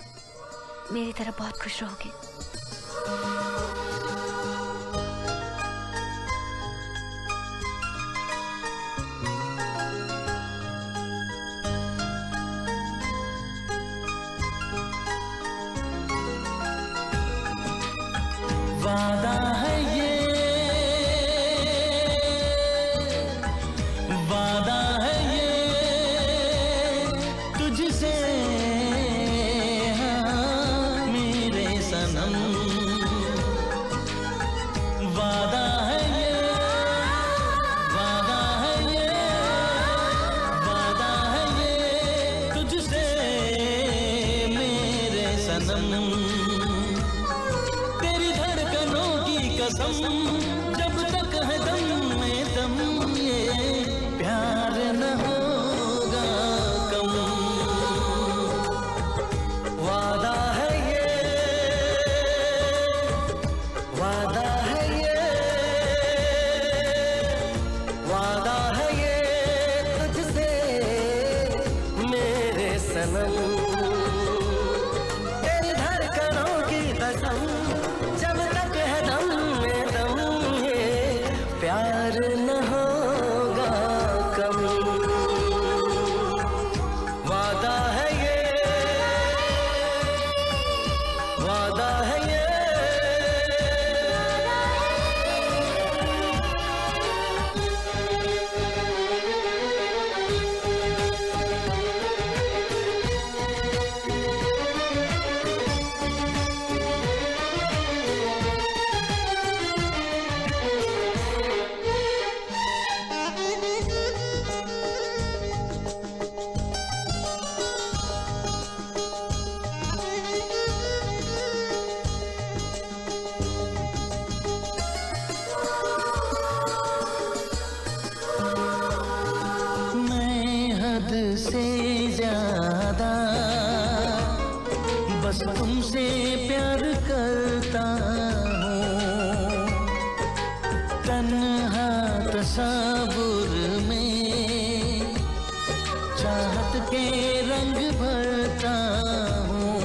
मेरी तरह बहुत खुश रहोगे। वादा है ये, वादा है ये तुझसे, हाँ मेरे सनम। वादा है ये, वादा है ये, वादा है ये तुझसे मेरे सनम। जब तक है दम में दम, ये प्यार न होगा कम। वादा है ये, वादा है ये, वादा है ये तुझसे मेरे सनम। तेरी धड़कनों की कसम, जब तक है दम प्यार न होगा कम। वादा है ये, वादा है ये। हद से ज्यादा बस तुमसे प्यार करता हूँ। तन्हा तस्वुर में चाहत के रंग भरता हूँ।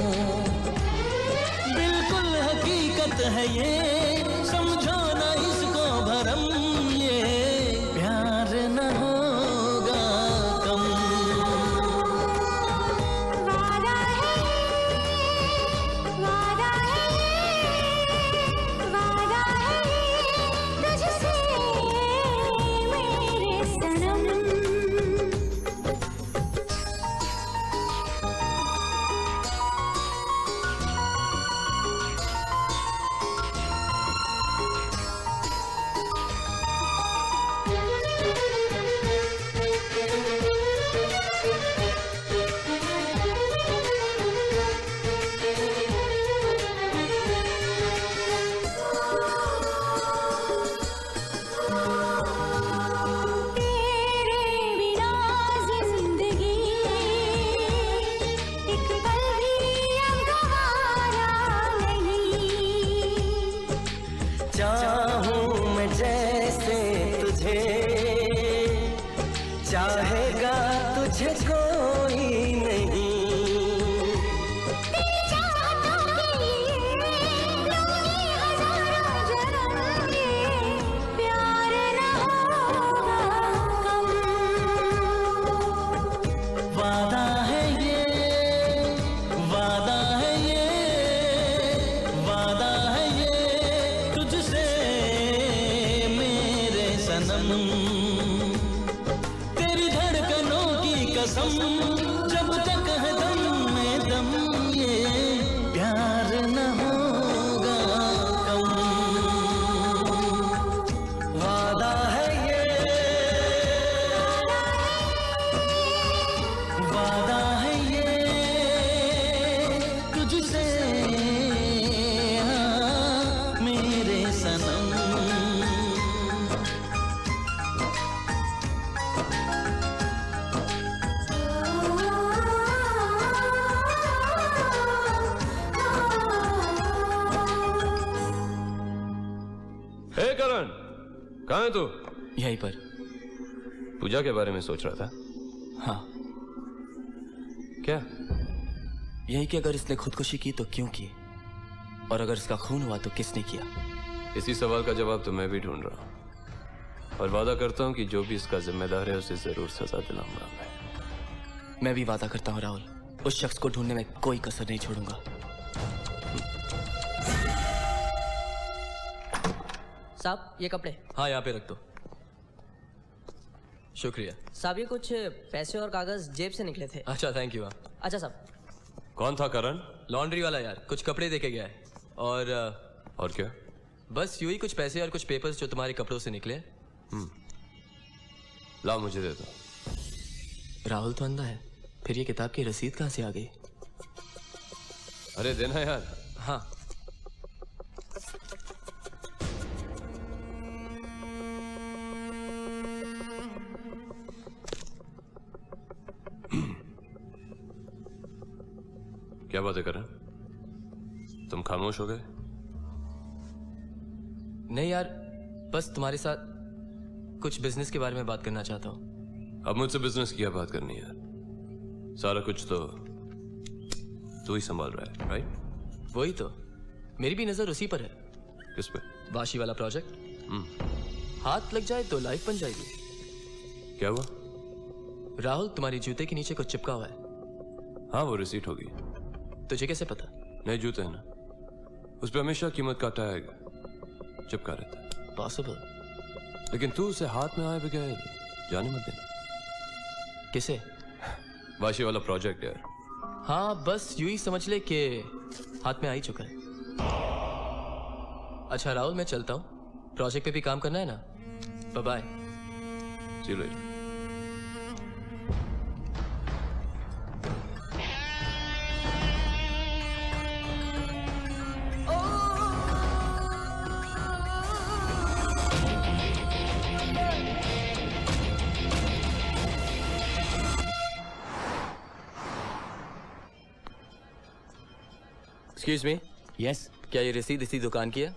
बिल्कुल हकीकत है ये, समझो ना इसको भरम, ये प्यार न होगा कम। वादा है, वादा है तुझसे मेरे सनम। तेरे बिना जिंदगी एक पल भी अब गवारा नहीं। चाहूं मैं जैसे तुझे, चाहेगा तुझे कोई नहीं। तेरी चाहतों के लिए लूंगी हजारों जन्म, ये प्यार न होगा कम। वादा है ये, वादा है ये, वादा है ये तुझसे मेरे सनम। तेरी धड़कनों की कसम, जब तक है दम में दम, ये प्यार न होगा कम। वादा है ये, वादा है ये तुझसे हाँ, मेरे सनम। हे करण, कहाँ है तू? यहीं पर। पूजा के बारे में सोच रहा था। हाँ। क्या? यही कि अगर इसने खुदकुशी की तो क्यों की, और अगर इसका खून हुआ तो किसने किया? इसी सवाल का जवाब तो मैं भी ढूंढ रहा हूँ, और वादा करता हूँ कि जो भी इसका जिम्मेदार है उसे जरूर सजा दिलाऊंगा मैं भी वादा करता हूँ राहुल, उस शख्स को ढूंढने में कोई कसर नहीं छोड़ूंगा। साहब ये कपड़े। हाँ यहाँ पे रख दो। शुक्रिया साहब, ये कुछ पैसे और कागज जेब से निकले थे। अच्छा थैंक यू। अच्छा साहब। कौन था करण? लॉन्ड्री वाला यार, कुछ कपड़े देके गया है। और क्या? बस यूं ही कुछ पैसे और कुछ पेपर्स जो तुम्हारे कपड़ों से निकले। ला मुझे दे दो। राहुल तो अंधा है, फिर ये किताब की रसीद कहाँ से आ गई? अरे देना यार। हाँ। क्या बात है करण, तुम खामोश हो गए? नहीं यार, बस तुम्हारे साथ कुछ बिजनेस के बारे में बात करना चाहता हूँ। अब मुझसे बिजनेस की क्या बात करनी है? सारा कुछ तो तू ही संभाल रहा है, राइट? वही तो, मेरी भी नजर उसी पर है। किस पे? वाशी वाला प्रोजेक्ट। हाथ लग जाए तो लाइफ बन जाएगी। क्या हुआ? राहुल तुम्हारी जूते के नीचे कुछ चिपका हुआ है। हाँ वो रिसीट होगी। तुझे कैसे पता? नए जूते हैं ना, उस पर हमेशा कीमत का टैग चिपका रहता है। पॉसिबल, लेकिन तू उसे हाथ में आए बगैर जाने मत देना। किसे? वाशी वाला प्रोजेक्ट यार। हाँ बस यूं ही समझ ले कि हाथ में आ ही चुका है। अच्छा राहुल मैं चलता हूँ, प्रोजेक्ट पे भी काम करना है ना। Bye bye. See you later. Excuse me. Yes. क्या ये रसीद इसी दुकान की है?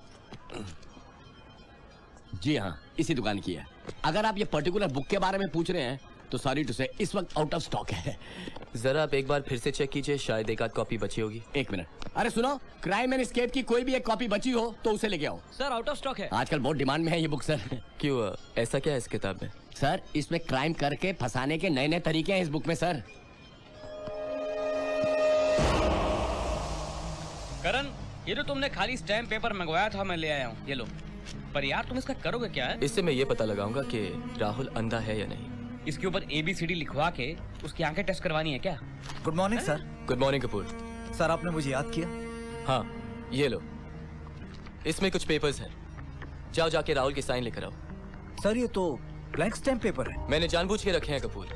जी हाँ, इसी दुकान की है। अगर आप ये पर्टिकुलर बुक के बारे में पूछ रहे हैं तो सॉरी टू से इस वक्त आउट ऑफ स्टॉक है। जरा आप एक बार फिर से चेक कीजिए, शायद एक आध कॉपी बची होगी। एक मिनट। अरे सुनो, क्राइम एंड एस्केप की कोई भी एक कॉपी बची हो तो उसे लेके आओ। सर आउट ऑफ स्टॉक है। आजकल बहुत डिमांड में है ये बुक सर। क्यों, ऐसा क्या है इस किताब में? सर इसमें क्राइम करके फंसाने के नए नए तरीके हैं इस बुक में सर। करण, ये जो तुमने खाली स्टैम्प पेपर मंगवाया था मैं ले आया हूँ, ये लो। पर यार तुम इसका करोगे क्या है? इससे मैं ये पता लगाऊंगा कि राहुल अंधा है या नहीं। इसके ऊपर ABCD लिखवा के उसकी आंखें टेस्ट करवानी है क्या? Good morning sir. Good morning Kapoor. Sir आपने मुझे याद किया? हाँ, ये लो, इसमें कुछ पेपर्स हैं, जाओ जाके राहुल के साइन लेकर आओ। सर ये तो ब्लैंक स्टैम्प पेपर है। मैंने जानबूझ के रखे हैं कपूर।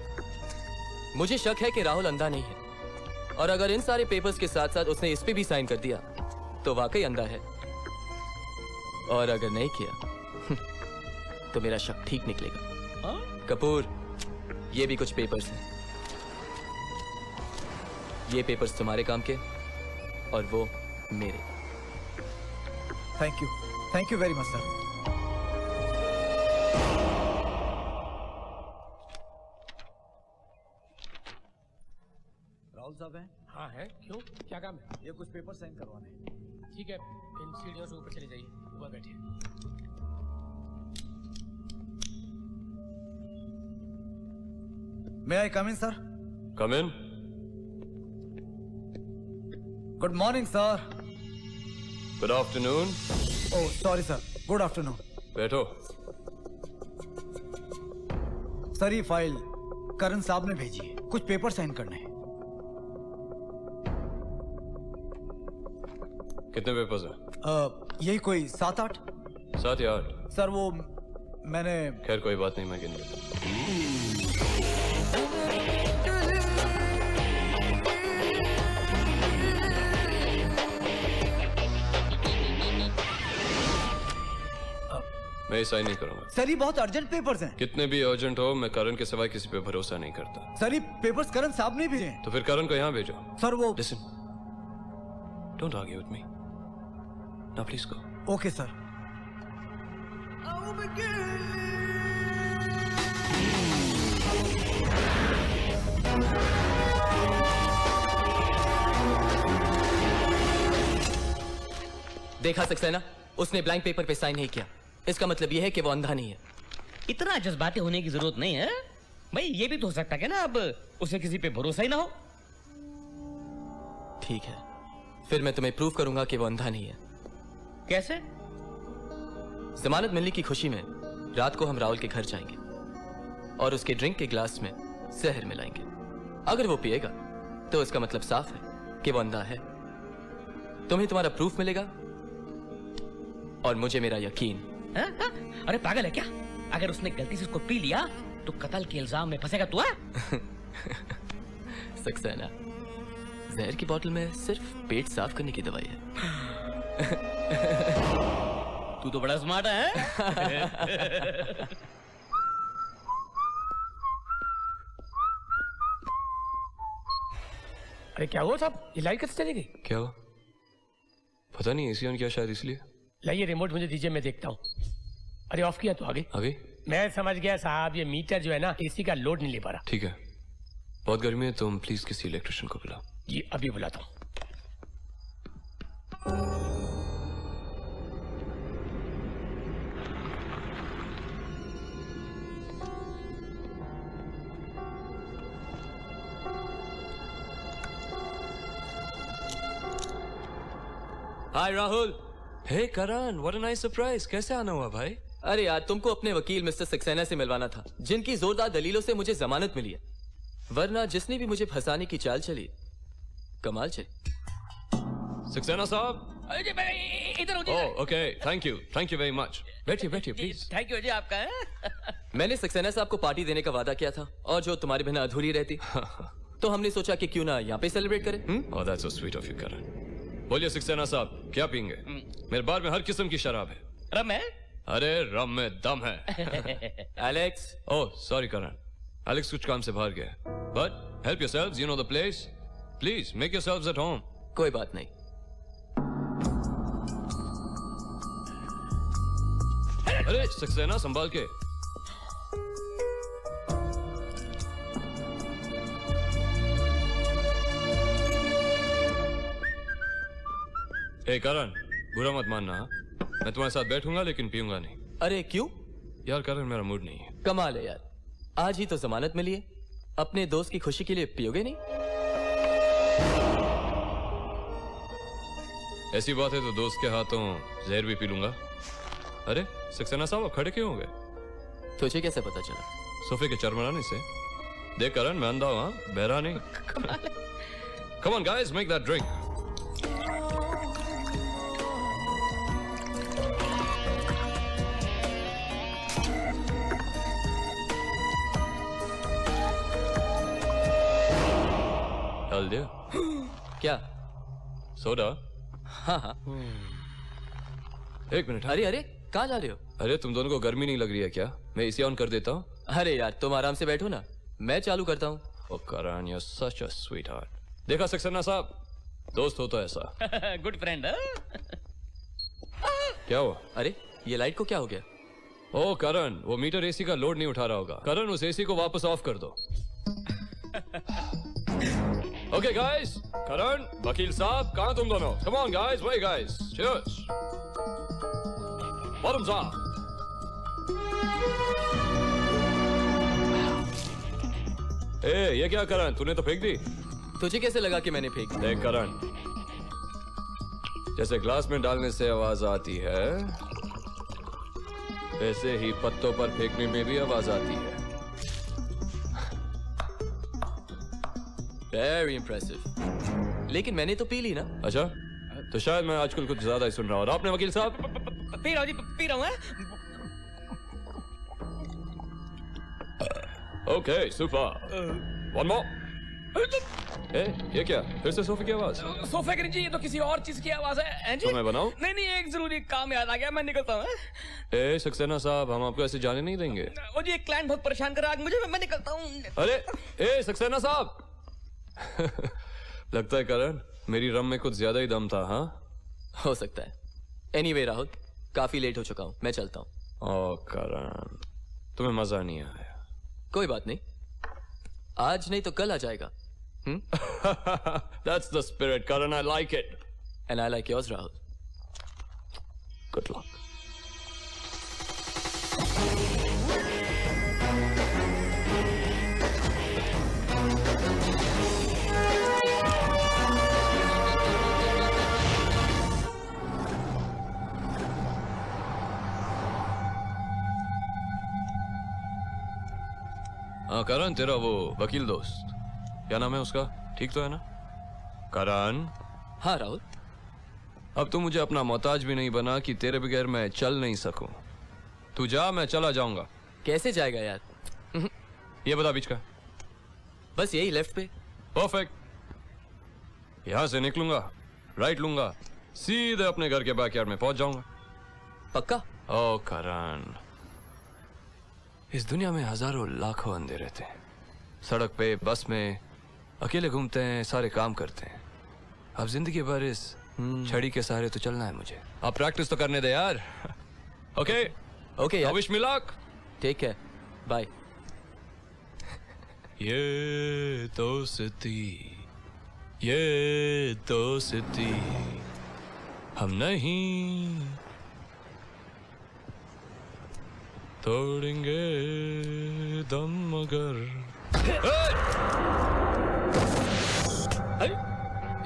मुझे शक है कि राहुल अंधा नहीं है, और अगर इन सारे पेपर्स के साथ साथ उसने इस पे भी साइन कर दिया तो वाकई अंधा है, और अगर नहीं किया तो मेरा शक ठीक निकलेगा। कपूर, ये भी कुछ पेपर्स हैं। ये पेपर्स तुम्हारे काम के और वो मेरे। Thank you very much sir. Rahul साहब हैं? हाँ है, क्यों, क्या काम है? ये कुछ पेपर साइन करवाने हैं। ठीक है, इन सीढ़ियों से ऊपर चले जाइए, ऊपर बैठिए। May I come in, sir? Come in. Good morning, sir. Good afternoon. Oh, sorry, sir. Good afternoon. बैठो। सर ये फाइल करण साहब ने भेजी है, कुछ पेपर साइन करने हैं। कितने पेपर्स हैं? यही कोई 7-8। 7 या 8? सर वो मैंने। खैर कोई बात नहीं, मैं गिन लेता। मैं साइन नहीं करूंगा। सर ये बहुत अर्जेंट पेपर्स हैं। कितने भी अर्जेंट हो, मैं करण के सिवाय किसी पे भरोसा नहीं करता। सर ये पेपर्स करण साहब ने भेजे हैं। तो फिर करण को यहाँ भेजो। सर वो। Listen, don't argue with me. Now please go. Okay sir. देखा सक्सेना, उसने ब्लैंक पेपर पे साइन नहीं किया। इसका मतलब यह है कि वो अंधा नहीं है। इतना जज्बाती होने की जरूरत नहीं है भाई। ये भी तो हो सकता है ना अब उसे किसी पे भरोसा ही ना हो। ठीक है, फिर मैं तुम्हें प्रूव करूंगा कि वो अंधा नहीं है। कैसे? जमानत मिलने की खुशी में रात को हम राहुल के घर जाएंगे और उसके ड्रिंक के ग्लास में जहर मिलाएंगे। अगर वो पिएगा तो इसका मतलब साफ है कि वो अंधा है। तुम्हें तुम्हारा प्रूफ मिलेगा और मुझे मेरा यकीन। अरे पागल है क्या? अगर उसने गलती से उसको पी लिया तो कत्ल के इल्जाम में फंसेगा तू। सक्सेना, जहर की बोतल में सिर्फ पेट साफ करने की दवाई है। तू तो बड़ा स्मार्ट है। अरे क्या हुआ साहब, ये लाइट कैसे चली गई? क्या हुआ? पता नहीं, एसी ऑन किया शायद इसलिए। लाइए रिमोट मुझे दीजिए, मैं देखता हूँ। अरे ऑफ किया तो आगे। आगे? मैं समझ गया साहब, ये मीटर जो है ना एसी का लोड नहीं ले पा रहा। ठीक है, बहुत गर्मी है, तुम प्लीज किसी इलेक्ट्रिशियन को बुलाओ। जी अभी बुलाता हूँ। हाय राहुल। हे करण, व्हाट अ नाइस सरप्राइज। कैसे आना हुआ भाई? अरे यार, तुमको अपने वकील मिस्टर सक्सेना से मिलवाना था, जिनकी जोरदार दलीलों से मुझे जमानत मिली है। वरना जिसने भी मुझे फंसाने की चाल चली, कमाल चली। सक्सेना साहब। इधर हो। Okay, thank you very much. बैठिए बैठिए प्लीज। थैंक यू जी आपका है। मैंने सक्सेना साहब को पार्टी देने का वादा किया था, और जो तुम्हारे बिना अधूरी रहती। तो हमने सोचा कि क्यों ना यहाँ पे सेलिब्रेट करें। Oh that's so sweet of you Karan. बोलिए सक्सेना साहब, क्या पीएंगे? मेरे बार में हर किस्म की शराब है। रम है? अरे रम में दम है। एलेक्स। ओह सॉरी करण, एलेक्स कुछ काम से बाहर गया। But help yourselves, you know the place. Please make yourselves at home. कोई बात नहीं, अरे सक्सेना संभाल के। ए करण, बुरा मत मानना, मैं तुम्हारे साथ बैठूंगा लेकिन पीऊंगा नहीं। अरे क्यों? यार करण, मेरा मूड नहीं है। कमाल है यार, आज ही तो जमानत मिली है, अपने दोस्त की खुशी के लिए पियोगे नहीं? ऐसी बात है तो दोस्त के हाथों जहर भी पी लूंगा। अरे सक्सेना साहब, आप खड़े क्यों हो गए? तुझे कैसे पता चला? सोफे के चरमराने से। देख करण, मैं अंधा हूं, हाँ, बहरा नहीं। कम on guys, make that drink. डाल दिया? क्या? सोडा? हाँ हाँ। एक मिनट। अरे अरे, कहाँ जा रहे हो? अरे तुम दोनों को गर्मी नहीं लग रही है क्या? मैं एसी ऑन कर देता हूँ। अरे यार, तुम आराम से बैठो ना, मैं चालू करता हूँ। Oh Karan, you are such a sweetheart. देखा सक्सेना साहब, दोस्त हो तो ऐसा। Good friend. क्या हुआ? अरे ये लाइट को क्या हो गया? ओ करण, वो मीटर एसी का लोड नहीं उठा रहा होगा। करण, उस एसी को वापस ऑफ कर दो। ओके गाइस, करण, वकील साहब, कहां तुम दोनों? कम ऑन गाइस, वही गाइस, चीयर्स। Bottoms up. ए, ये क्या करण, तूने तो फेंक दी। तुझे कैसे लगा कि मैंने फेंक दी? देख करण, जैसे ग्लास में डालने से आवाज आती है, वैसे ही पत्तों पर फेंकने में भी आवाज आती है। Very impressive. लेकिन मैंने तो पी ली ना। अच्छा, तो शायद मैं आजकल कुछ ज्यादा ही सुन रहा हूँ। और आपने वकील साहब? पी रहा हूँ जी, पी रहा हूँ। Okay, super. One more. ए, ये क्या? फिर से सोफे की आवाज? सोफे की नहीं, ये तो किसी और चीज की आवाज है। तो मैं बनाऊं? नहीं नहीं, एक जरूरी काम याद आ गया, मैं निकलता हूँ। ए सक्सेना साहब, हम आपको ऐसे जाने नहीं देंगे। ओ जी, एक क्लाइंट बहुत परेशान कर रहा है मुझे, मैं निकलता हूँ। अरे ए सक्सेना साहब। लगता है करण, मेरी रम में कुछ ज्यादा ही दम था। हाँ, हो सकता है। एनीवे राहुल, काफी लेट हो चुका हूँ, मैं चलता हूँ। ओ करण, तुम्हें मजा नहीं आया? कोई बात नहीं, आज नहीं तो कल आ जाएगा। That's the spirit, Karan. I like it. And I like yours, Rahul. Good luck. हाँ करण, तेरा वो वकील दोस्त, क्या नाम है उसका? ठीक तो है ना? करण। हाँ राहुल। अब तू मुझे अपना मोहताज भी नहीं बना कि तेरे बगैर मैं चल नहीं सकूं। तू जा, मैं चला जाऊंगा। कैसे जाएगा यार? ये बता बीच का। बस यही लेफ्ट पे। परफेक्ट। यहां से निकलूंगा, राइट लूंगा, सीधे अपने घर के बैकयार्ड में पहुंच जाऊंगा। पक्का? ओ करण, इस दुनिया में हजारों लाखों अंधे रहते हैं। सड़क पे, बस में अकेले घूमते हैं, सारे काम करते हैं। अब जिंदगी भर इस छड़ी के सहारे तो चलना है मुझे। अब प्रैक्टिस तो करने दे यार। ओके ओके यार, wish me luck. Take care, bye. ये दोस्ती हम नहीं तोड़ेंगे दम मगर।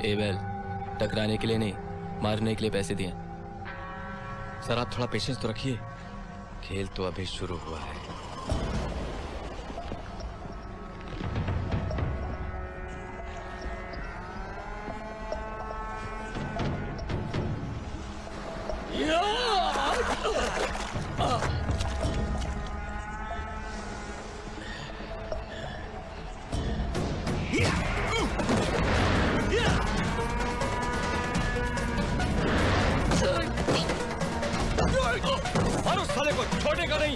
एबेल, टकराने के लिए नहीं, मारने के लिए पैसे दिए। सर आप थोड़ा पेशेंस तो रखिए, खेल तो अभी शुरू हुआ है। और उस साले को छोड़ेगा नहीं।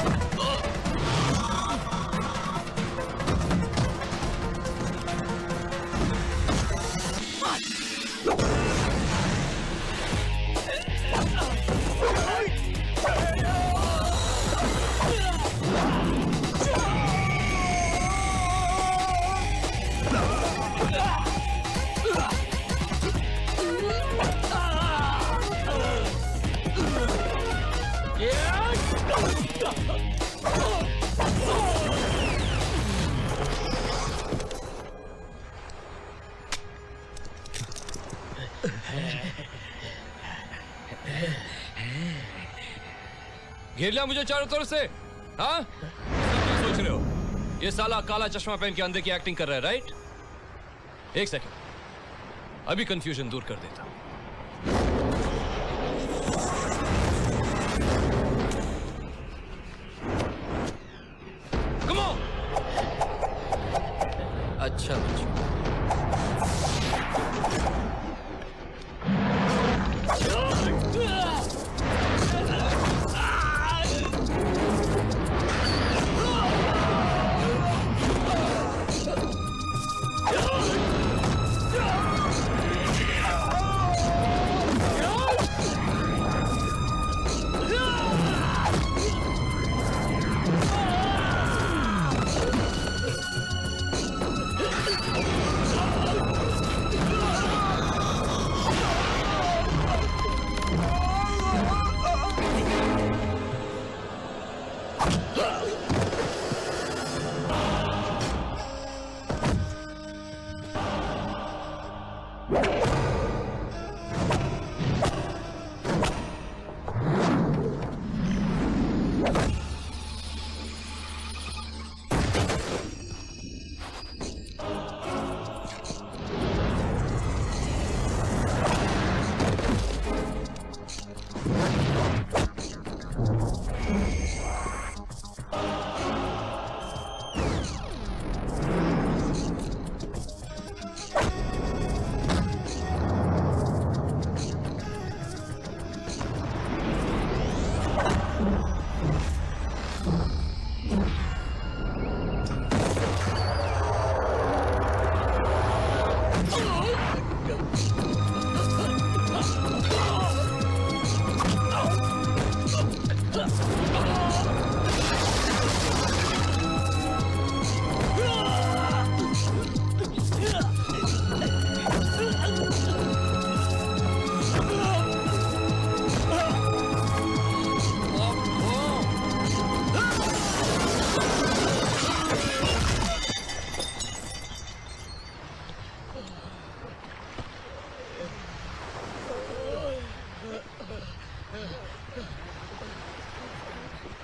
घेर लिया मुझे चारों तरफ से, हाँ? क्या सोच रहे हो? ये साला काला चश्मा पहन के अंधे की एक्टिंग कर रहा है, राइट? एक सेकंड, अभी कंफ्यूजन दूर कर देता हूं। Come on! अच्छा बच्चों।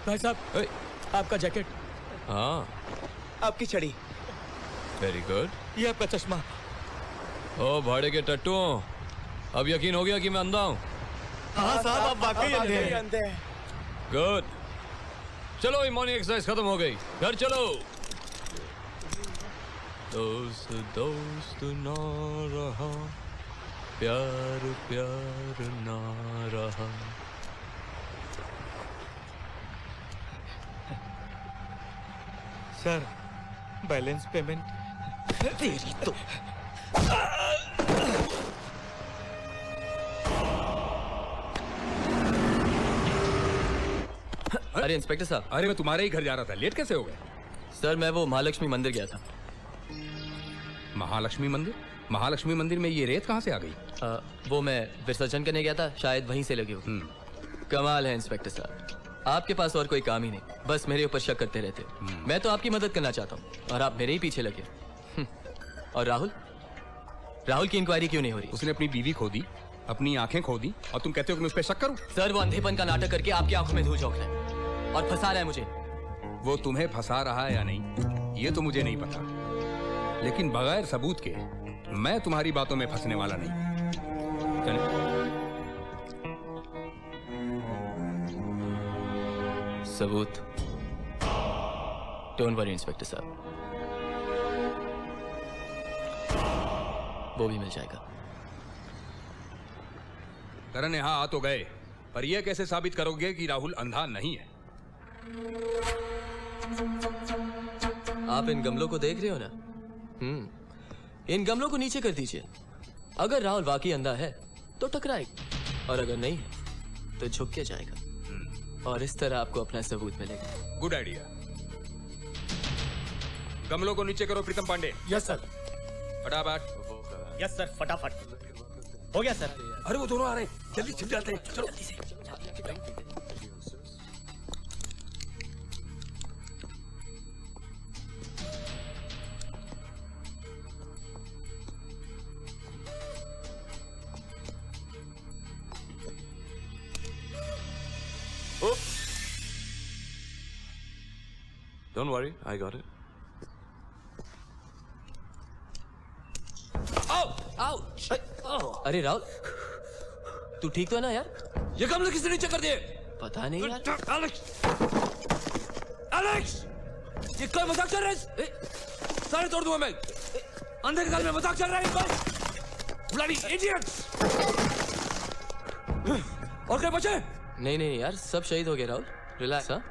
भाई साहब, आपका जैकेट। हाँ, आपकी छड़ी। Very good. ये आपका चश्मा। ओ भाड़े के टट्टू, अब यकीन हो गया कि मैं अंधा हूँ? हाँ साहब, आप वाकई अंधे हैं। गुड। चलो, ये मॉर्निंग एक्सरसाइज खत्म हो गई, घर चलो। दोस्त दोस्त ना रहा, प्यार प्यार ना रहा। सर, बैलेंस पेमेंट तेरी तो। अरे इंस्पेक्टर साहब। अरे मैं तुम्हारे ही घर जा रहा था, लेट कैसे हो गए? सर मैं वो महालक्ष्मी मंदिर गया था। महालक्ष्मी मंदिर? महालक्ष्मी मंदिर में ये रेत कहाँ से आ गई? वो मैं विसर्जन करने गया था, शायद वहीं से लगी हो। कमाल है इंस्पेक्टर साहब, आपके पास और कोई काम ही नहीं, बस मेरे ऊपर शक करते रहते हो। मैं तो आपकी मदद करना चाहता हूँ और आप मेरे ही पीछे लगे। और राहुल की इंक्वायरी क्यों नहीं हो रही? उसने अपनी बीवी खो दी, अपनी आंखें खो दी, और तुम कहते हो कि मैं उस पर शक करूं? सर वो अंधेपन का नाटक करके आपकी आंखों में धूल झोंक रहा है और फंसा रहा है मुझे। वो तुम्हें फंसा रहा है या नहीं ये तो मुझे नहीं पता, लेकिन बगैर सबूत के मैं तुम्हारी बातों में फंसने वाला नहीं। चले। सबूत? डोंट वरी इंस्पेक्टर साहब, वो भी मिल जाएगा। करण यहाँ आ तो गए, पर यह कैसे साबित करोगे कि राहुल अंधा नहीं है? आप इन गमलों को देख रहे हो ना? इन गमलों को नीचे कर दीजिए। अगर राहुल वाकई अंधा है तो टकराएगा, और अगर नहीं है तो झुक के जाएगा, और इस तरह आपको अपना सबूत मिलेगा। Good idea. गमलों को नीचे करो प्रीतम पांडे। Yes sir. फटाफट। यस सर, फटाफट। हो गया सर। अरे वो दोनों आ रहे हैं, जल्दी छिप जाते हैं, चलो जल्दी से। Don't worry, I got it. अरे राहुल, तू ठीक तो है ना यार? ये गमले किसने नीचे कर दिए? पता नहीं यार। एलेक्स, ये कोई मजाक चल रहा है? सारे तोड़ दूंगा मैं। अंधे के घर में मजाक चल रहा है कोई? Bloody idiots! और कोई बचे? नहीं यार, सब शहीद हो गए राहुल। रिलैक्स हाँ?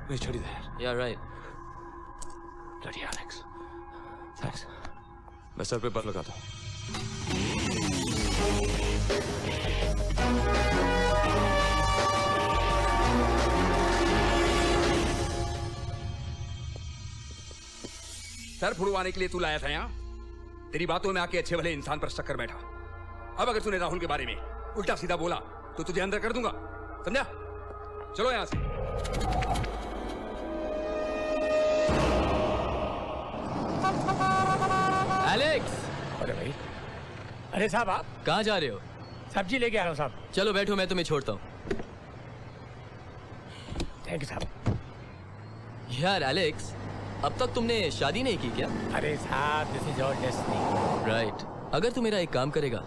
नहीं छोड़ी दे यार। Yeah right. Bloody Alex. Thanks. मैं सर पे पर लगाता हूँ। सर फुड़वाने के लिए तू लाया था यहाँ? तेरी बातों में आके अच्छे भले इंसान पर शक कर बैठा। अब अगर तूने राहुल के बारे में उल्टा सीधा बोला तो तुझे अंदर कर दूंगा, समझा? चलो यहाँ से। एलेक्स! अरे भाई, अरे साहब आप कहाँ जा रहे हो? सब्जी लेके आ रहा हूँ साहब। चलो बैठो, मैं तुम्हें छोड़ता हूँ। थैंक यू साहब। यार एलेक्स, अब तक तुमने शादी नहीं की क्या? अरे साहब, this is our destiny. Right. अगर तू मेरा एक काम करेगा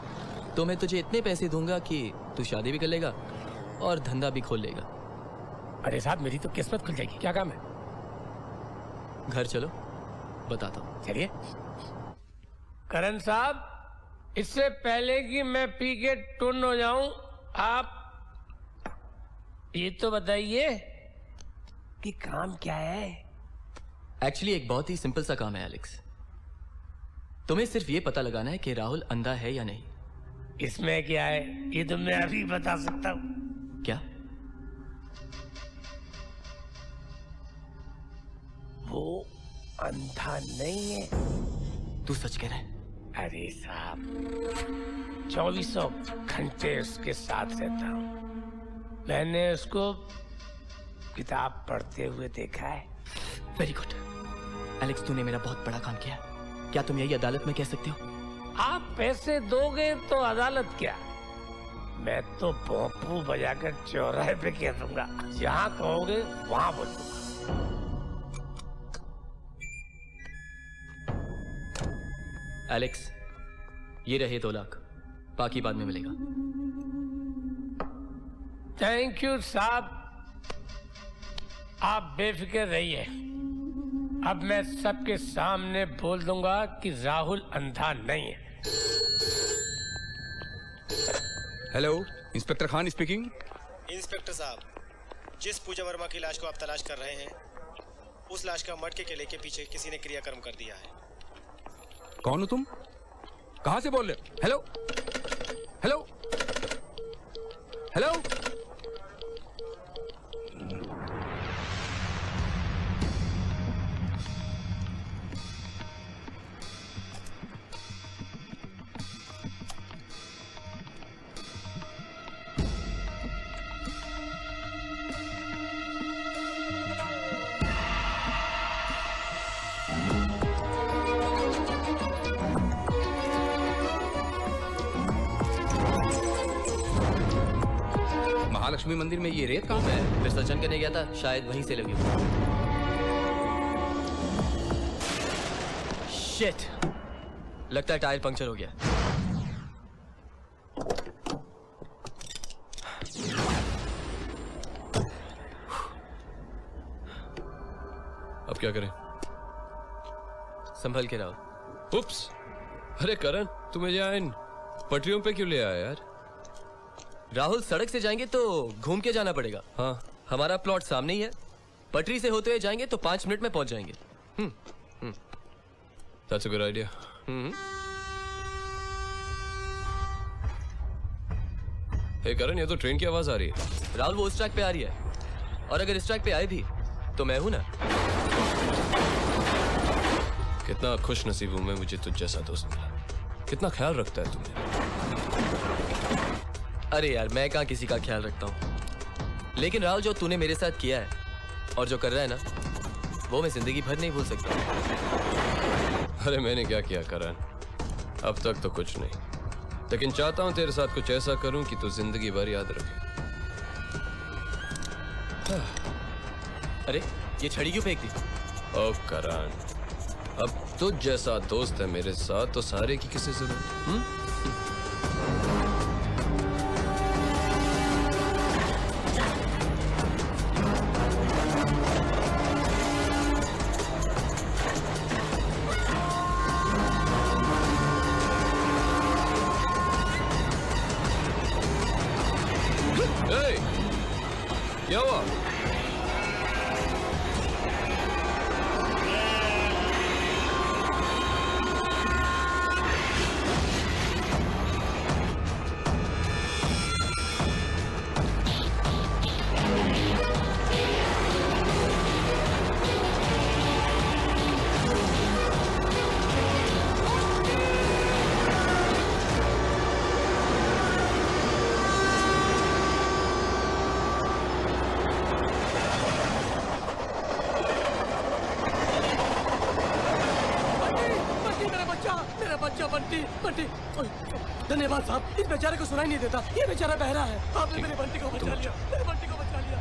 तो मैं तुझे इतने पैसे दूंगा कि तू शादी भी कर लेगा और धंधा भी खोल लेगा। अरे साहब, मेरी तो किस्मत खुल जाएगी। क्या काम है? घर चलो, बताता हूँ। चलिए। करण साहब, इससे पहले कि मैं पी के टुन हो जाऊं, आप ये तो बताइए कि काम क्या है? एक्चुअली एक बहुत ही सिंपल सा काम है एलेक्स। तुम्हें सिर्फ ये पता लगाना है कि राहुल अंधा है या नहीं। इसमें क्या है? ये तो मैं अभी बता सकता हूँ। क्या? वो अंधा नहीं है। तू सच कह रहा है? अरे साहब, 2400 घंटे उसके साथ रहता हूँ। मैंने उसको किताब पढ़ते हुए देखा है। वेरी गुड एलेक्स, तूने मेरा बहुत बड़ा काम किया। क्या तुम यही अदालत में कह सकते हो? आप पैसे दोगे तो अदालत क्या, मैं तो भोंपू बजाकर चौराहे पे कह दूंगा। जहाँ कहोगे वहाँ बोल दूंगा। एलेक्स, ये रहे 2 लाख, बाकी बाद में मिलेगा। थैंक यू साहब, आप बेफिक्र रहिए। अब मैं सबके सामने बोल दूंगा कि राहुल अंधा नहीं है। Hello, inspector Khan speaking. Inspector साहब, जिस पूजा वर्मा की लाश को आप तलाश कर रहे हैं, उस लाश का मटके के लेके पीछे किसी ने क्रियाकर्म कर दिया है। कौन हो तुम? कहां से बोल रहे हो? Hello hello hello. महालक्ष्मी मंदिर में ये रेत कहाँ है? विसर्जन करने गया था, शायद वहीं से लगी। शिट, लगता है टायर पंक्चर हो गया। अब क्या करें? संभल के रहो। उप्स, अरे करण, तुम्हें यहाँ इन पटरियों पे क्यों ले आया यार? राहुल, सड़क से जाएंगे तो घूम के जाना पड़ेगा। हाँ, हमारा प्लॉट सामने ही है। पटरी से होते हुए जाएंगे तो 5 मिनट में पहुंच जाएंगे। That's a good idea. हे करण, ये तो ट्रेन की आवाज आ रही है। राहुल, वो उस ट्रैक पे आ रही है, और अगर इस ट्रैक पे आए भी तो मैं हूं ना। कितना खुश नसीब हूं मैं, मुझे तुझ जैसा दोस्त मिला। कितना ख्याल रखता है तुम्हें। अरे यार, मैं कहाँ किसी का ख्याल रखता हूँ, लेकिन राहुल, जो तूने मेरे साथ किया है और जो कर रहा है ना, वो मैं जिंदगी भर नहीं भूल सकता। अरे मैंने क्या किया करण? अब तक तो कुछ नहीं, लेकिन चाहता हूँ तेरे साथ कुछ ऐसा करूँ कि तू जिंदगी भर याद रखे। अरे ये छड़ी क्यों फेंक दी? ओ करण, अब तुझ जैसा दोस्त है मेरे साथ तो सारे की किसी जरूरत? क्या हुआ? धन्यवाद साहब, इस बेचारे को सुनाई नहीं देता, ये बेचारा बहरा है। आपने मेरे बंटी को बचा लिया, मेरे बंटी को बचा लिया।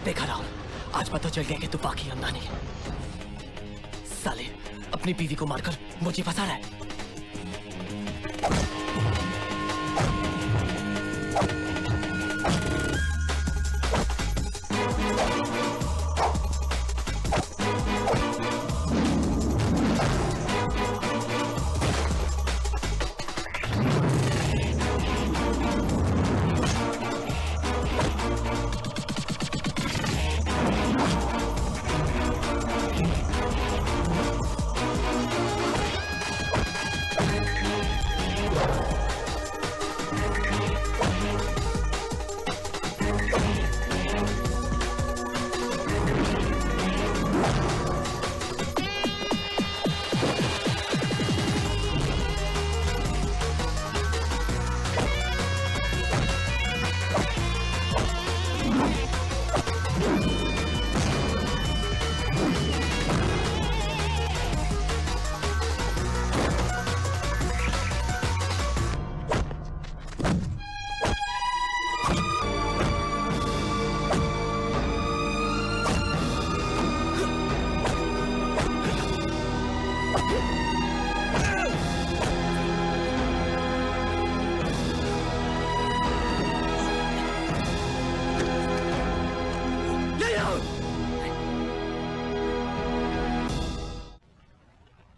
देखा राहुल, आज पता चल गया कि तू बाकी अंदानी है। साले अपनी बीवी को मारकर मुझे फंसा रहा है।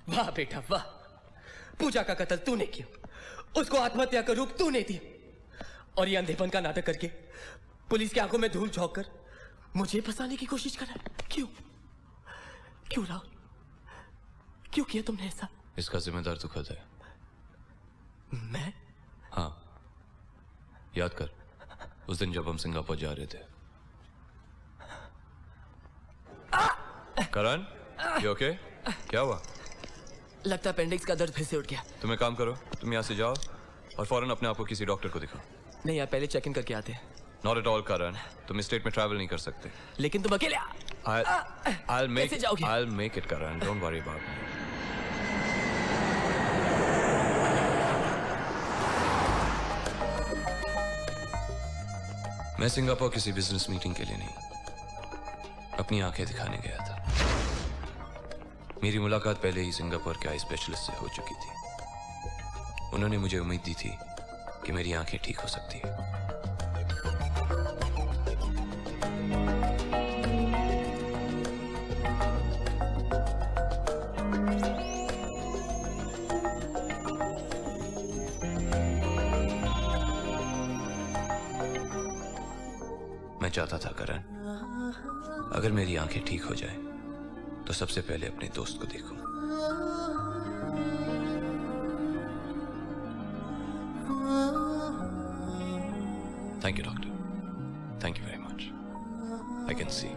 वाह बेटा वाह, पूजा का कत्ल तूने किया, उसको आत्महत्या का रूप तूने दिया और ये अंधेपन का नाटक करके पुलिस की आंखों में धूल झोंक कर मुझे फंसाने की कोशिश कर रहा है। क्यों क्यों राहुल, क्यों किया तुमने ऐसा? इसका जिम्मेदार तू खुद है। मैं? हाँ, याद कर उस दिन जब हम सिंगापुर जा रहे थे। करण, you okay? क्या हुआ? लगता है अपेंडिक्स का दर्द फिर से उठ गया। तुम एक काम करो, तुम यहाँ से जाओ और फौरन अपने आप को किसी डॉक्टर को दिखाओ। नहीं यार, पहले चेक इन करके आते हैं। Not at all, करण, तुम इस स्टेट में ट्रैवल नहीं कर सकते। लेकिन तुम अकेले कैसे जाओगे? I'll make it, Karan, don't worry about me. मैं सिंगापुर किसी बिजनेस मीटिंग के लिए नहीं, अपनी आंखें दिखाने गया था। मेरी मुलाकात पहले ही सिंगापुर के आई स्पेशलिस्ट से हो चुकी थी। उन्होंने मुझे उम्मीद दी थी कि मेरी आंखें ठीक हो सकती है। मैं चाहता था करण, अगर मेरी आंखें ठीक हो जाए तो सबसे पहले अपने दोस्त को देखूं। Thank you doctor, thank you very much. I can see.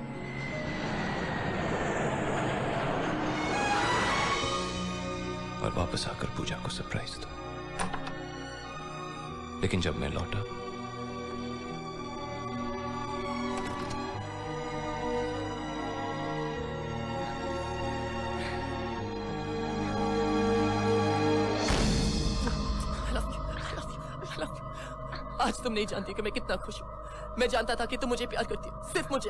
और वापस आकर पूजा को सरप्राइज दो। लेकिन जब मैं लौटा आज तुम नहीं जानती कि मैं कितना खुश हूँ। मैं जानता था कि तुम मुझे प्यार करती हो, सिर्फ मुझे।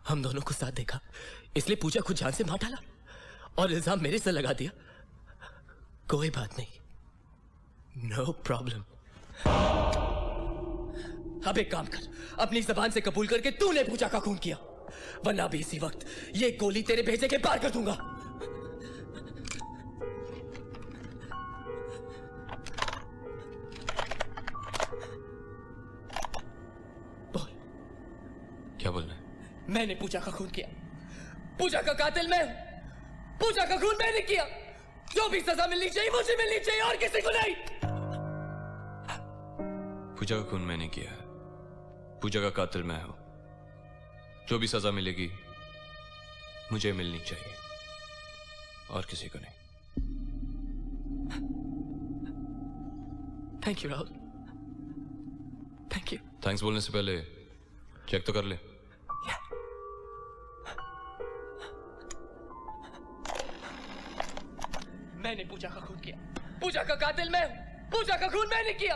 हम दोनों को साथ देखा, इसलिए पूजा को जान से मार डाला और इल्जाम मेरे से लगा दिया। कोई बात नहीं, नो प्रॉब्लम। अब एक काम कर, अपनी जबान से कबूल करके तूने पूजा का खून किया, वरना भी इसी वक्त ये गोली तेरे भेजे के पार कर दूंगा। बोल। क्या बोलना है? मैंने पूजा का खून किया, पूजा का कातिल मैं हूं, पूजा का खून मैंने किया। जो भी सजा मिलनी चाहिए मुझे मिलनी चाहिए और किसी को नहीं। पूजा का खून मैंने किया है, पूजा का कातिल मैं हूं। जो भी सजा मिलेगी मुझे मिलनी चाहिए और किसी को नहीं। Thank you Rahul, thank you. Thanks बोलने से पहले चेक तो कर ले। मैंने पूजा का खून किया, पूजा का कातिल मैं हूं, पूजा का खून मैंने किया।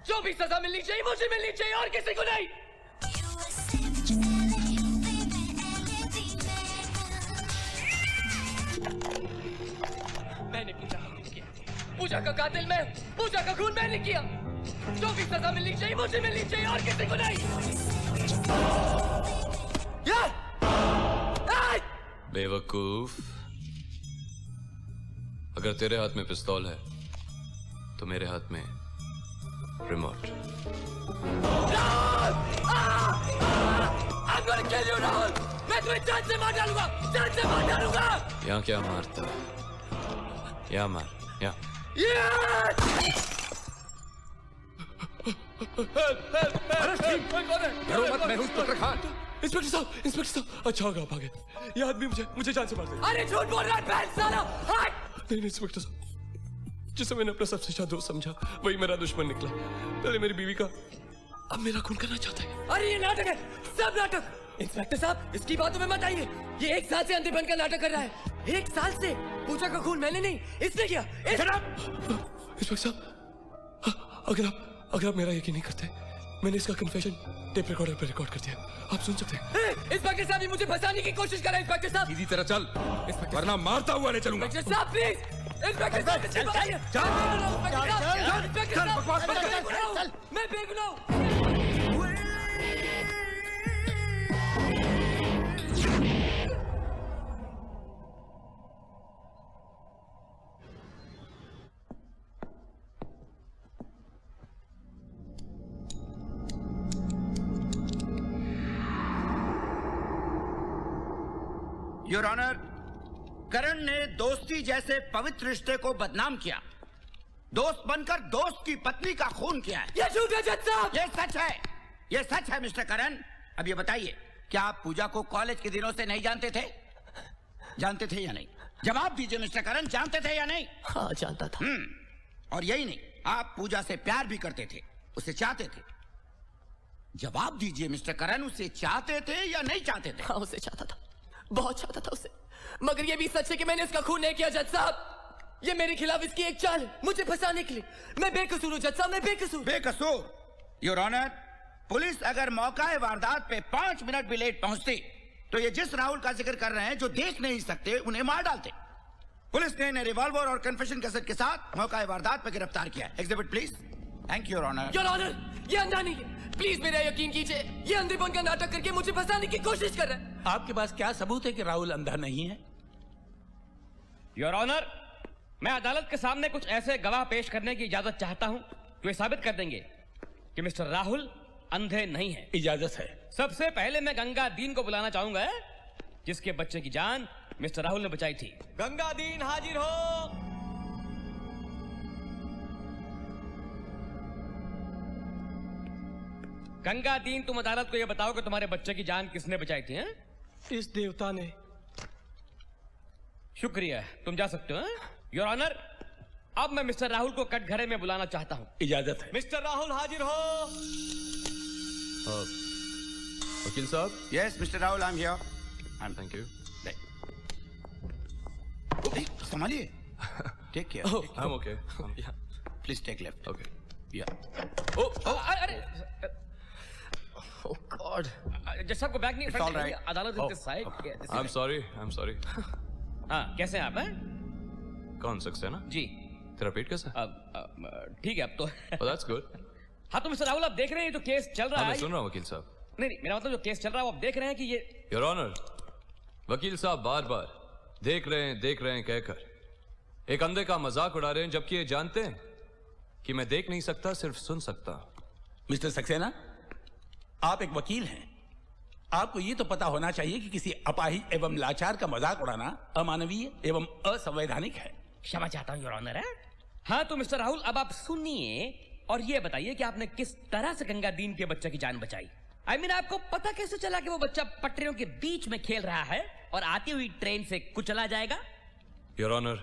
जो भी सजा मिलनी चाहिए मुझे मिलनी चाहिए और किसी को नहीं। मैंने पूजा का खून किया, पूजा का कातिल मैं हूं, पूजा का खून मैंने किया। जो भी सजा मिलनी चाहिए मुझे मिलनी चाहिए और किसी को नहीं। बेवकूफ, अगर तेरे हाथ में पिस्तौल है तो मेरे हाथ में remote. I'm gonna kill you, Rahul. मैं तुम्हें जान से मार डालूंगा, जान से मार डालूंगा। यहाँ क्या मारता है? यहाँ मार, यहाँ। डरो मत, मैं हूं इंस्पेक्टर खान। इंस्पेक्टर साहब, अच्छा होगा आप आ गए। ये आदमी मुझे जान से मार देगा। अरे झूठ बोल रहा है बैल साला। नहीं इंस्पेक्टर साहब, जिसे मैंने अपना सबसे अच्छा दोस्त समझा वही मेरा दुश्मन निकला। पहले मेरी बीवी का, अब मेरा खून करना चाहता है। अरे ये नाटक है, सब नाटक। इंस्पेक्टर साहब इसकी बातों में मत आइए। ये 1 साल से अंधे बनकर नाटक कर रहा है। 1 साल से। पूजा का खून मैंने नहीं, इसने किया। इंस्पेक्टर साहब, अगर आप मेरा यकीन नहीं करते, मैंने इसका कन्फेशन टेप रिकॉर्डर पर रिकॉर्ड कर दिया। आप सुन सकते हैं। इंस्पेक्टर साहब ये मुझे फंसाने की कोशिश कर रहे हैं। इंस्पेक्टर साहब सीधी तरह चल, वरना मारता हुआ ले चलूंगा। इंस्पेक्टर साहब प्लीज, इंस्पेक्टर साहब चल बकवास मत कर। मैं बेगुनाह हूं। योर ऑनर, करण ने दोस्ती जैसे पवित्र रिश्ते को बदनाम किया। दोस्त बनकर दोस्त की पत्नी का खून किया है। ये झूठ है जज साहब। ये सच है, ये सच है मिस्टर करण। अब ये बताइए, क्या आप पूजा को कॉलेज के दिनों से नहीं जानते थे? जानते थे या नहीं? जवाब दीजिए मिस्टर करण, जानते थे या नहीं? हाँ जानता था। और यही नहीं, आप पूजा से प्यार भी करते थे, उसे चाहते थे। जवाब दीजिए मिस्टर करण, उसे चाहते थे या नहीं चाहते थे? हाँ उसे चाहता था, बहुत चाहता था उसे। मगर ये भी सच है कि मैंने इसका खून नहीं किया जज साहब। ये मेरे खिलाफ इसकी एक चाल है, मुझे फंसाने के लिए। मैं बेकसूर हूं जज साहब, मैं बेकसूर। बेकसूर? योर ऑनर, पुलिस अगर मौका वारदात पे 5 मिनट भी लेट पहुंचती तो ये जिस राहुल का जिक्र कर रहे हैं, जो देख नहीं सकते, उन्हें मार डालते। पुलिस ने इन्हें रिवॉल्वर और कन्फेशन कैसेट के साथ मौका वारदात पे गिरफ्तार किया। Exhibit please. Thank you your honour. Your honour, ये अंधा नहीं है, प्लीज मेरा यकीन कीजिए। ये अंधेपन का नाटक करके मुझे फंसाने की कोशिश कर रहा है। आपके पास क्या सबूत है कि राहुल अंधा नहीं है? योर ऑनर, मैं अदालत के सामने कुछ ऐसे गवाह पेश करने की इजाजत चाहता हूं जो ये साबित कर देंगे कि मिस्टर राहुल अंधे नहीं है। इजाजत है। सबसे पहले मैं गंगा दीन को बुलाना चाहूंगा, जिसके बच्चे की जान मिस्टर राहुल ने बचाई थी। गंगा दीन हाजिर हो। गंगा दीन, तुम अदालत को यह बताओ कि तुम्हारे बच्चे की जान किसने बचाई थी? हैं? इस देवता ने। शुक्रिया, तुम जा सकते हो। योर ऑनर, अब मैं मिस्टर राहुल को कटघरे में बुलाना चाहता हूँ। इजाजत है। मिस्टर राहुल हाजिर हो। वकील साहब। Yes mister Rahul, I am here. Thank you. संभालिए। Take care. I am okay. Please take left. Okay. Yeah. अरे गॉड, जज साहब को बैग नहीं, It's all right. अदालत इस साइड। I am sorry. हाँ, कैसे हैं आप? हैं? कौन सक्सेना? जी। तेरा पेट कैसा? ठीक है अब तो। That's good. हाँ तो मिस्टर राहुल, आप देख रहे हैं जो केस चल रहा है। मैं सुन रहा हूँ वकील साहब। नहीं, मेरा मतलब जो केस चल रहा है वो आप देख रहे हैं कि ये। योर ऑनर, वकील साहब बार बार देख रहे हैं कहकर एक अंधे का मजाक उड़ा रहे हैं, जबकि ये जानते हैं कि मैं देख नहीं सकता, सिर्फ सुन सकता। मिस्टर सक्सेना, आप एक वकील हैं, आपको ये तो पता होना चाहिए कि किसी अपाहिज एवं लाचार का मजाक उड़ाना अमानवीय एवं असंवैधानिक है। क्षमा चाहता हूँ योर ऑनर। है हाँ तो मिस्टर राहुल, अब आप सुनिए और ये बताइए कि आपने किस तरह से गंगा दीन के बच्चे की जान बचाई। I mean, आपको पता कैसे चला कि वो बच्चा पटरियों के बीच में खेल रहा है और आती हुई ट्रेन से कुचला जाएगा? योर ऑनर,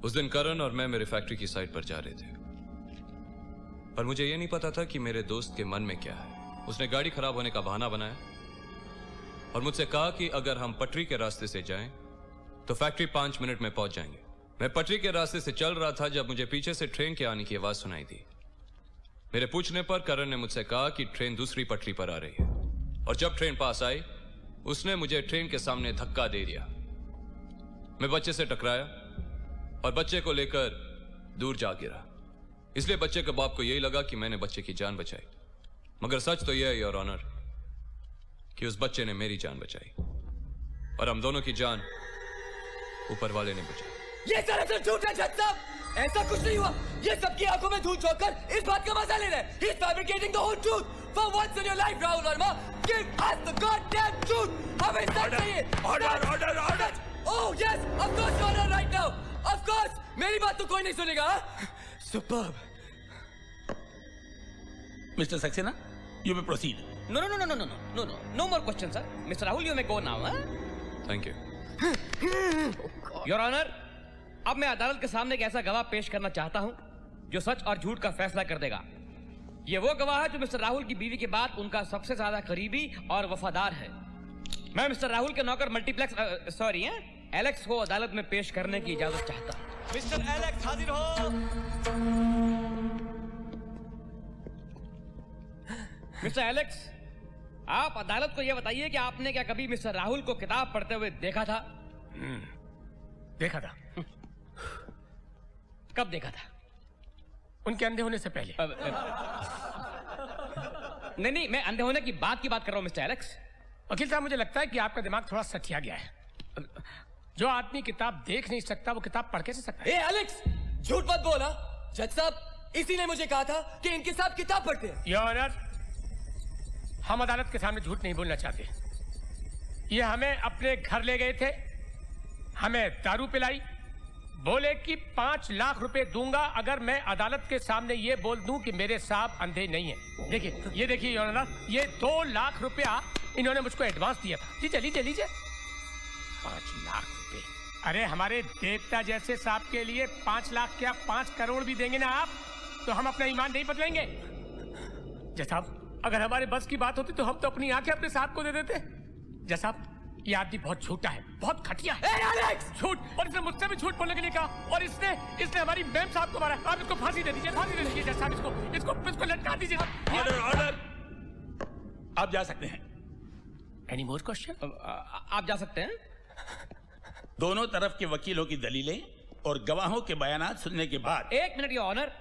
उस दिन करण और मैं मेरे फैक्ट्री की साइट पर जा रहे थे, पर मुझे यह नहीं पता था कि मेरे दोस्त के मन में क्या है। उसने गाड़ी खराब होने का बहाना बनाया और मुझसे कहा कि अगर हम पटरी के रास्ते से जाएं तो फैक्ट्री 5 मिनट में पहुंच जाएंगे। मैं पटरी के रास्ते से चल रहा था जब मुझे पीछे से ट्रेन के आने की आवाज सुनाई दी। मेरे पूछने पर करण ने मुझसे कहा कि ट्रेन दूसरी पटरी पर आ रही है, और जब ट्रेन पास आई उसने मुझे ट्रेन के सामने धक्का दे दिया। मैं बच्चे से टकराया और बच्चे को लेकर दूर जा गिरा। इसलिए बच्चे के बाप को यही लगा कि मैंने बच्चे की जान बचाई, मगर सच तो यह है योर ऑनर कि उस बच्चे ने मेरी जान बचाई और हम दोनों की जान ऊपर वाले ने बचाई। ये सरासर झूठ है जज साहब, ऐसा कुछ नहीं हुआ। ये सबकी आंखों में धूल झोंककर इस बात का मजा ले रहे हैं। He is fabricating the whole truth. For once in your life, Rahul Verma, give us the goddamn truth. हमें सच चाहिए। Order. Oh yes, of course you are right now. Of course, मेरी बात तो कोई नहीं सुनेगा। Superb. Mister Saxena, you may proceed. No more questions, sir. Mr. Rahul, you may go now. Thank you. Your honour, अब मैं अदालत के सामने एक ऐसा गवाह पेश करना चाहता हूं जो सच और झूठ का फैसला कर देगा। ये वो गवाह है जो मिस्टर राहुल की बीवी के बाद उनका सबसे ज्यादा करीबी और वफादार है। मैं मिस्टर राहुल के नौकर मल्टीप्लेक्स एलेक्स को अदालत में पेश करने की इजाजत चाहता हूं। मिस्टर एलेक्स हाजिर हो। मिस्टर एलेक्स, आप अदालत को यह बताइए कि आपने क्या कभी मिस्टर राहुल को किताब पढ़ते हुए देखा था? देखा था। कब देखा था? उनके अंधे होने से पहले। नहीं, मैं अंधे होने की बात कर रहा हूं मिस्टर एलेक्स। वकील साहब, मुझे लगता है कि आपका दिमाग थोड़ा सठिया गया है। जो आदमी किताब देख नहीं सकता वो किताब पढ़ कैसे सकता है? ए एलेक्स, झूठ मत बोला। जज साहब, इसी ने मुझे कहा था कि इनके साथ किताब पढ़ते हैं। योर ऑनर, हम अदालत के सामने झूठ नहीं बोलना चाहते। ये हमें अपने घर ले गए थे, हमें दारू पिलाई, बोले कि 5 लाख रुपए दूंगा अगर मैं अदालत के सामने ये बोल दूं कि मेरे साहब अंधे नहीं हैं। देखिए, ये देखिए योर ऑनर, ये 2 लाख रुपया इन्होंने मुझको एडवांस दिया था। लीजिए 5 लाख रुपए। अरे हमारे देवता जैसे साहब के लिए 5 लाख क्या 5 करोड़ भी देंगे ना आप, तो हम अपना ईमान नहीं बदलेंगे। जज साहब, अगर हमारे बस की बात होती तो हम तो अपनी आंखें अपने साहब को दे देते। जज साहब, ये आदमी बहुत झूठा है, बहुत घटिया है। एलेक्स, झूठ! और इसने मुझसे भी झूठ बोलने के लिए कहा, और इसने हमारी मैम साहब को मारा। आप इसको फांसी दे दीजिए जज साहब, इसको लटका दीजिए। ऑर्डर। आप जा सकते हैं। Any more question? आप जा सकते हैं। दोनों तरफ के वकीलों की दलीलें और गवाहों के बयानात सुनने के बाद। 1 मिनट योर ऑनर,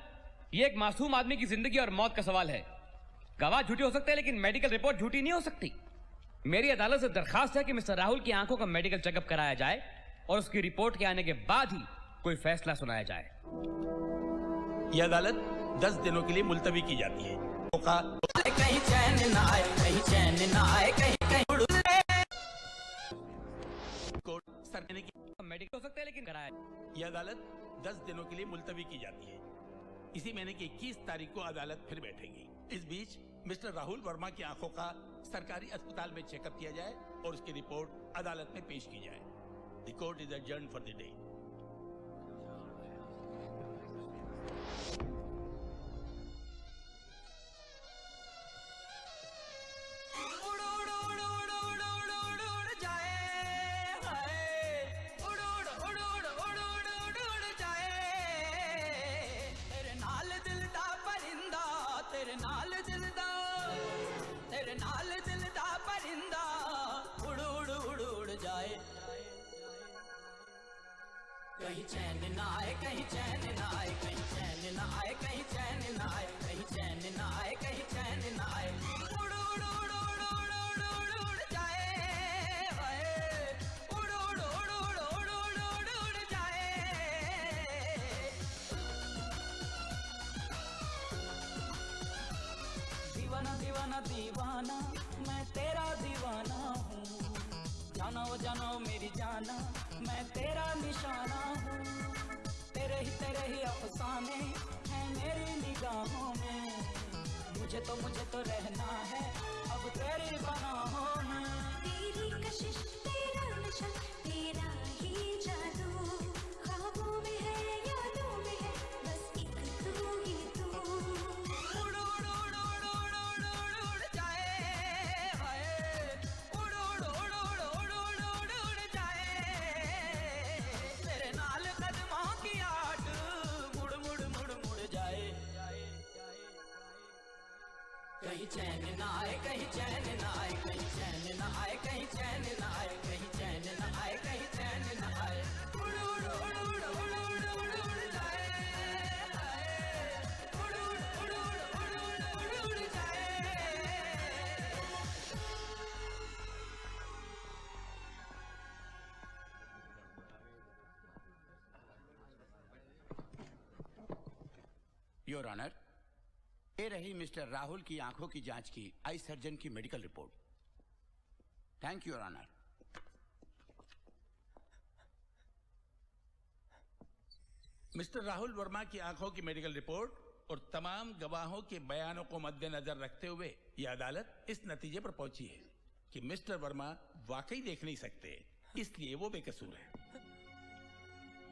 ये एक मासूम आदमी की जिंदगी और मौत का सवाल है। गवाह झूठे हो सकते हैं लेकिन मेडिकल रिपोर्ट झूठी नहीं हो सकती। मेरी अदालत से दरखास्त है कि मिस्टर राहुल की आंखों का मेडिकल चेकअप कराया जाए और उसकी रिपोर्ट के आने के बाद ही कोई फैसला सुनाया जाए। यह अदालत 10 दिनों के लिए मुलतवी की जाती है। कहीं चैन ना आए, कहीं मेडिकल हो सकते हैं लेकिन कराया। यह अदालत 10 दिनों के लिए मुलतवी की जाती है। इसी महीने की 21 तारीख को अदालत फिर बैठेगी। इस बीच मिस्टर राहुल वर्मा की आंखों का सरकारी अस्पताल में चेकअप किया जाए और उसकी रिपोर्ट अदालत में पेश की जाए। The court is adjourned for the day. कहीं चैन ना आए, कहीं चैन ना आए, कहीं चैन ना आए, कहीं चैन ना आए, कहीं चैन ना आए, कहीं चैन ना आए। उड़ उड़ उड़ उड़ उड़ उड़ उड़ उड़ जाए, हाय। उड़ उड़ उड़ उड़ उड़ उड़ उड़ उड़ जाए। दीवाना दीवाना दीवाना, मैं तेरा दीवाना हूँ। जानो जानो मेरी जाना, मैं तेरा निशाना हूँ। तेरे ही अफसाने हैं मेरी निगाहों में। मुझे तो रहना है अब तेरी बाहों में। तेरी कशिश, तेरा नशा, तेरा ही जादू, ख्वाबों में है यादों में है, बस एक तू ही तू। उड़ उड़ उड़ उड़ उड़ उड़ उड़ उड़ जाए, हाय। उड़ उड़ उड़ उड़ उड़ उड़ उड़ उड़ जाए। तेरे नाल कदमों की आट मुड़ मुड़ मुड़ मुड़ जाए। कहीं चैन ना आए, कहीं चैन ना आए, कहीं चैन ना आए, कहीं चैन ना आए, कहीं चैन ना आए, कहीं चैन ना आए। उड़ उड़ उड़ उड़ उड़ उड़ उड़ उड़ जाए, हाय। उड़ उड़ उड़ उड़ उड़ उड़ उड़ जाए। योर ऑनर, ये रही मिस्टर राहुल की आंखों की जांच की आई सर्जन की medical report. Thank you your honour. Mister Rahul Verma की आंखों की मेडिकल रिपोर्ट और तमाम गवाहों के बयानों को मद्देनजर रखते हुए यह अदालत इस नतीजे पर पहुंची है कि मिस्टर वर्मा वाकई देख नहीं सकते, इसलिए वो बेकसूर है।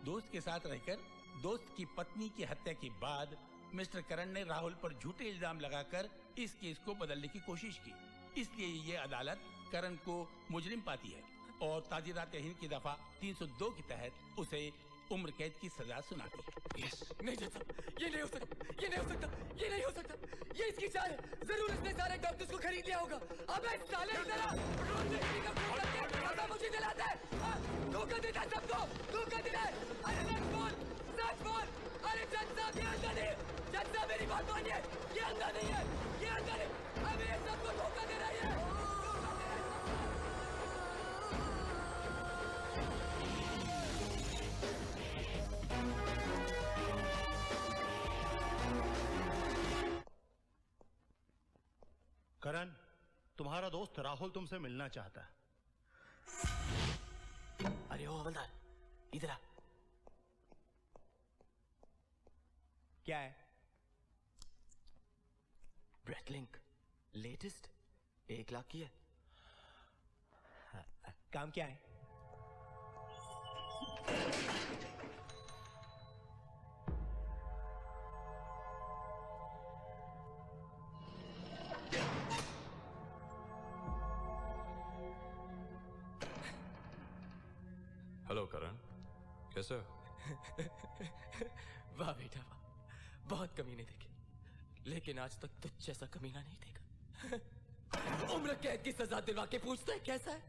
दोस्त के साथ रहकर दोस्त की पत्नी की हत्या के बाद मिस्टर करण ने राहुल पर झूठे इल्जाम लगाकर इस केस को बदलने की कोशिश की, इसलिए ये अदालत करण को मुजरिम पाती है और ताजीरात हिंद की दफा 302 के तहत उसे उम्र कैद की सजा सुनाती है। यस। नहीं जज साहब, ये नहीं हो सकता, ये नहीं हो सकता, ये नहीं हो सकता। ये इसकी चाल है, जरूर इसने सारे डॉक्टर्स को खरीद लिया होगा। अबे साले मुझे दिलाता है, धोखा देता है सबको, धोखा देता है। अरे सच बोल, सच बोल। अरे जज साहब ये अंधा नहीं, जज साहब मेरी बात मानिए, ये अंधा नहीं है, ये अंधा नहीं। अबे ये सबको धोखा दे रही है। करण, तुम्हारा दोस्त राहुल तुमसे मिलना चाहता है। अरे ओ हवलदार, इधर आ। क्या है? ब्रेथलिंक लेटेस्ट 1 लाख की है। काम क्या है? हेलो करण, कैसे हो? वाह बेटा वाह, बहुत कमीने देखे, लेकिन आज तक तुझ जैसा कमीना नहीं देखा। उम्र कैद की सजा दिलवा के पूछता है कैसा है?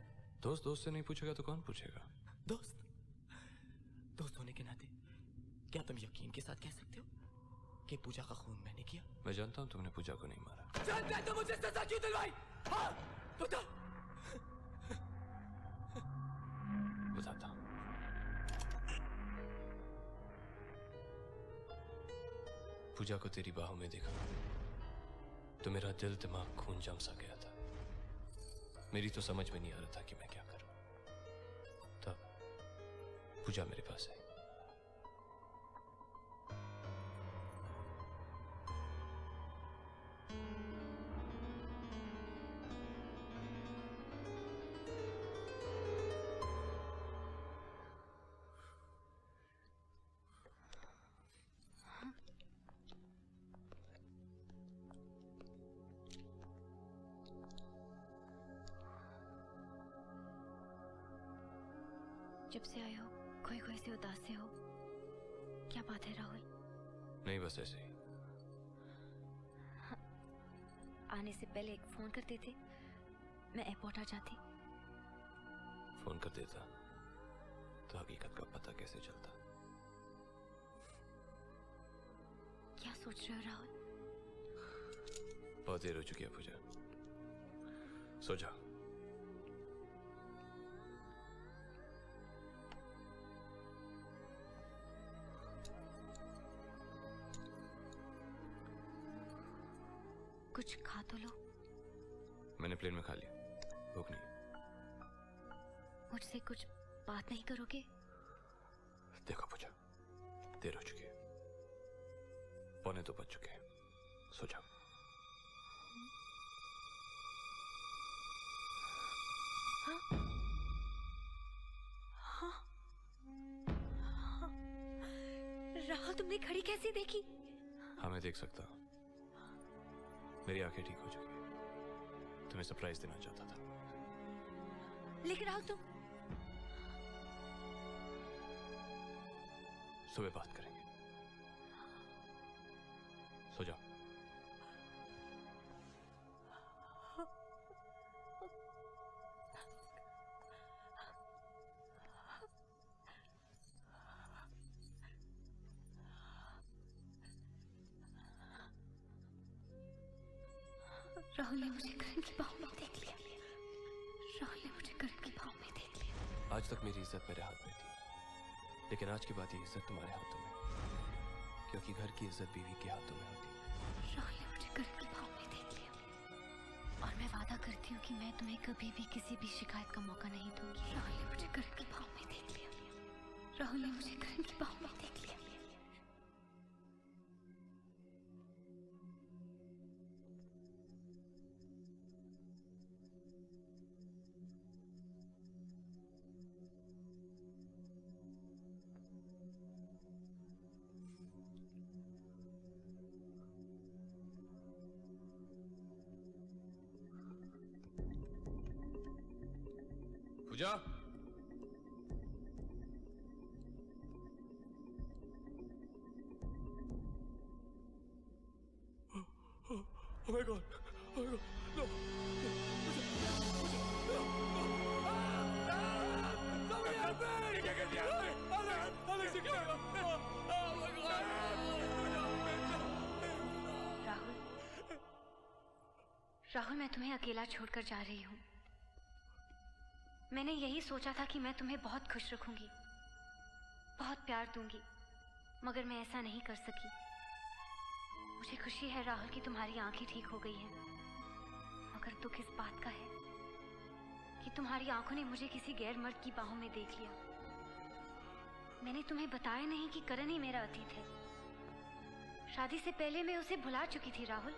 दोस्त दोस्त से नहीं पूछेगा तो कौन पूछेगा? दोस्त दोस्त होने के नाते क्या तुम यकीन के साथ कह सकते हो कि पूजा का खून मैंने किया? मैं जानता हूं तुमने पूजा को नहीं मारा। जानता है तो मुझे सजा क्यों दिलवाई? हाँ बता। बताता हूं। पूजा को तेरी बाहों में देखा तो मेरा दिल दिमाग खून जम सा गया था। मेरी तो समझ में नहीं आ रहा था कि मैं क्या करूं। तब पूजा मेरे पास आई। जब से आए हो खोए खोए से उदास से हो, क्या बात है राहुल? नहीं, बस ऐसे ही। आने से पहले एक फोन कर देते, मैं एयरपोर्ट आ जाती। फोन कर देता तो हकीकत का पता कैसे चलता? क्या सोच रहे हो राहुल? बहुत देर हो चुकी है पूजा, सो जा। कुछ खा तो लो। मैंने प्लेन में खा लिया, भूख नहीं। मुझसे कुछ बात नहीं करोगे? देखो पूजा, देर हो चुकी है, 1:45 बज चुके हैं, सो जाओ। राहुल, तुमने घड़ी कैसे देखी? हाँ, मैं देख सकता हूँ। मेरी आंखें ठीक हो चुकी है। तुम्हें सरप्राइज देना चाहता था। लेकिन राहुल तुम सुबह बात करेंगे, सो जाओ। राहुल ने मुझे करण की बाहों में देख लिया। राहुल ने मुझे करण की बाहों में देख लिया। आज तक मेरी इज्जत मेरे हाथ में थी, लेकिन आज के बाद ये इज्जत तुम्हारे हाथों में, क्योंकि घर की इज्जत बीवी के हाथों में होती है। राहुल ने मुझे करण की बाहों में देख लिया और मैं वादा करती हूँ कि मैं तुम्हें कभी भी किसी भी शिकायत का मौका नहीं दूंगी। राहुल ने मुझे करण की बाहों में देख लिया। राहुल ने मुझे करण की बाहों में देख लिया। पूजा, Oh my God! Oh my God! No! Somebody help me! क्या कर दिया? Alex क्या कर दिया? Oh my God! राहुल, मैं तुम्हें अकेला छोड़कर जा रही हूँ। मैंने यही सोचा था कि मैं तुम्हें बहुत खुश रखूंगी, बहुत प्यार दूंगी, मगर मैं ऐसा नहीं कर सकी। मुझे खुशी है राहुल कि तुम्हारी आंखें ठीक हो गई हैं, मगर दुख इस बात का है कि तुम्हारी आंखों ने मुझे किसी गैर मर्द की बाहों में देख लिया। मैंने तुम्हें बताया नहीं कि करण ही मेरा अतीत है। शादी से पहले मैं उसे भुला चुकी थी राहुल।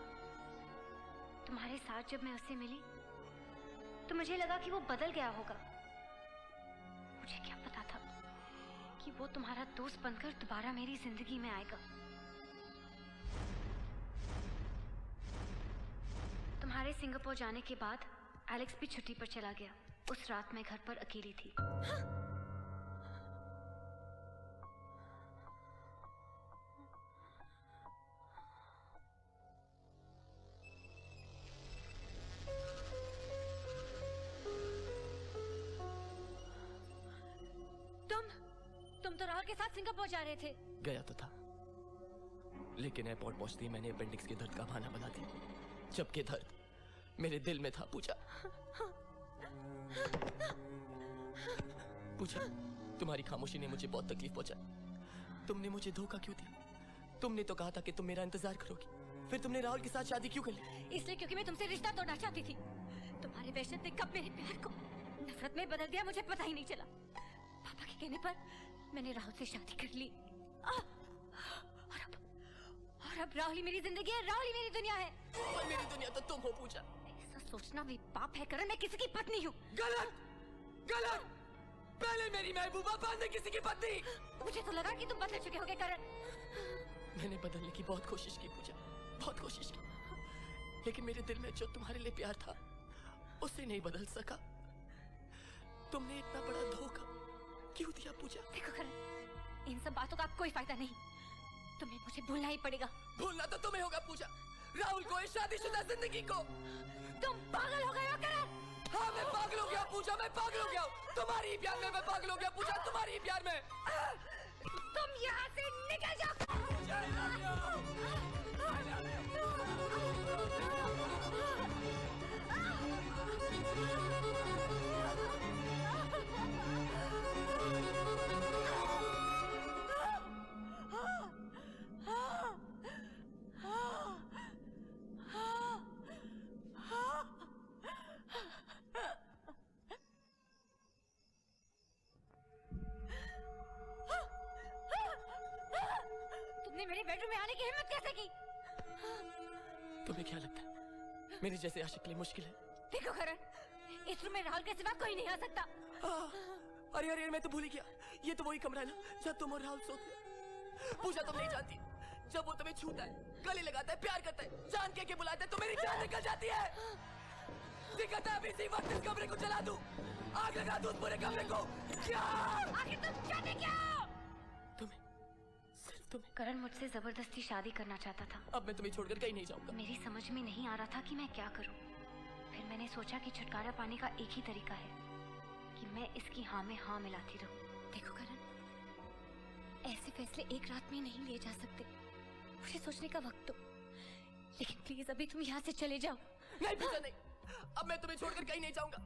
तुम्हारे साथ जब मैं उससे मिली तो मुझे लगा कि वो बदल गया होगा। मुझे क्या पता था कि वो तुम्हारा दोस्त बनकर दोबारा मेरी जिंदगी में आएगा। तुम्हारे सिंगापुर जाने के बाद एलेक्स भी छुट्टी पर चला गया। उस रात मैं घर पर अकेली थी। तुम तो राहुल के साथ सिंगापुर जा रहे थे। गया तो था, लेकिन एयरपोर्ट पहुंचते ही मैंने अपेंडिक्स के दर्द का बहाना बना दिया, जबकि दर्द मेरे दिल में था। पूजा, पूजा, तुम्हारी खामोशी ने मुझे बहुत तकलीफ पहुंचाई। तुमने मुझे धोखा क्यों दिया? तुमने तो कहा था कि तुम मेरा इंतजार करोगी, फिर तुमने राहुल के साथ शादी क्यों कर ली? इसलिए क्योंकि मैं तुमसे रिश्ता तोड़ना चाहती थी। तुम्हारे वहशत ने कब मेरे प्यार को नफरत में बदल दिया मुझे पता ही नहीं चला। पापा के कहने पर मैंने राहुल से शादी कर ली और अब राहुल ही मेरी जिंदगी है, राहुल ही मेरी दुनिया है। और मेरी दुनिया तो तुम हो पूजा। ऐसा सोचना भी पाप है करण, मैं किसी की पत्नी हूँ। गलत, गलत। पहले मेरी महबूबा, बाद में किसी की पत्नी। मुझे तो लगा कि तुम बदल चुके होगे करण। मैंने बदलने की बहुत कोशिश की पूजा, बहुत कोशिश की, लेकिन मेरे दिल में जो तुम्हारे लिए प्यार था उसे नहीं बदल सका। तुमने इतना बड़ा धोखा क्यों दिया पूजा? देखो करण, इन सब बातों का कोई फायदा नहीं। तुम्हें मुझे भूलना ही पड़ेगा। भूलना तो तुम्हें होगा पूजा, राहुल को, इस शादीशुदा जिंदगी को। तुम पागल हो गए हो करण। हाँ मैं पागल हो गया पूजा, मैं पागल हो गया। तुम्हारी ही प्यार में मैं पागल हो गया पूजा, तुम्हारी ही प्यार में। तुम यहाँ से निकल जाओ। तुमने मेरे बेडरूम में आने की हिम्मत कैसे की? तुम्हें क्या लगता है मेरे जैसे आशिक के लिए मुश्किल है? देखो करण, इस रूम में राहुल के सिवा कोई नहीं आ सकता। अरे अरे मैं तो भूल ही गया, ये तो वही कमरा है ना जब तुम और राहुल सोते हैं। पूजा तुम नहीं जानती, जब वो तुम्हें छूता है, गले लगाता है, प्यार करता है, जान के बुलाता है तो मेरी जान निकल जाती है। दिक्कत है अभी इसी वक्त इस कमरे को जला दूं, आग लगा दूं पूरे कमरे को। क्या आखिर तुम चाहते क्या? तुम्हें करण मुझसे जबरदस्ती शादी करना चाहता था। अब मैं तुम्हें छोड़कर कहीं नहीं जाऊंगा। मेरी समझ में नहीं आ रहा था कि मैं क्या करूं। फिर मैंने सोचा कि छुटकारा पाने का एक ही तरीका है कि मैं इसकी हाँ में हाँ मिलाती रहूं। देखो करण, ऐसे फैसले एक रात में नहीं लिए जा सकते, मुझे सोचने का वक्त दो। लेकिन प्लीज अभी तुम यहाँ से चले जाओ। नहीं पूजा नहीं, अब मैं तुम्हें छोड़कर कहीं नहीं जाऊंगा।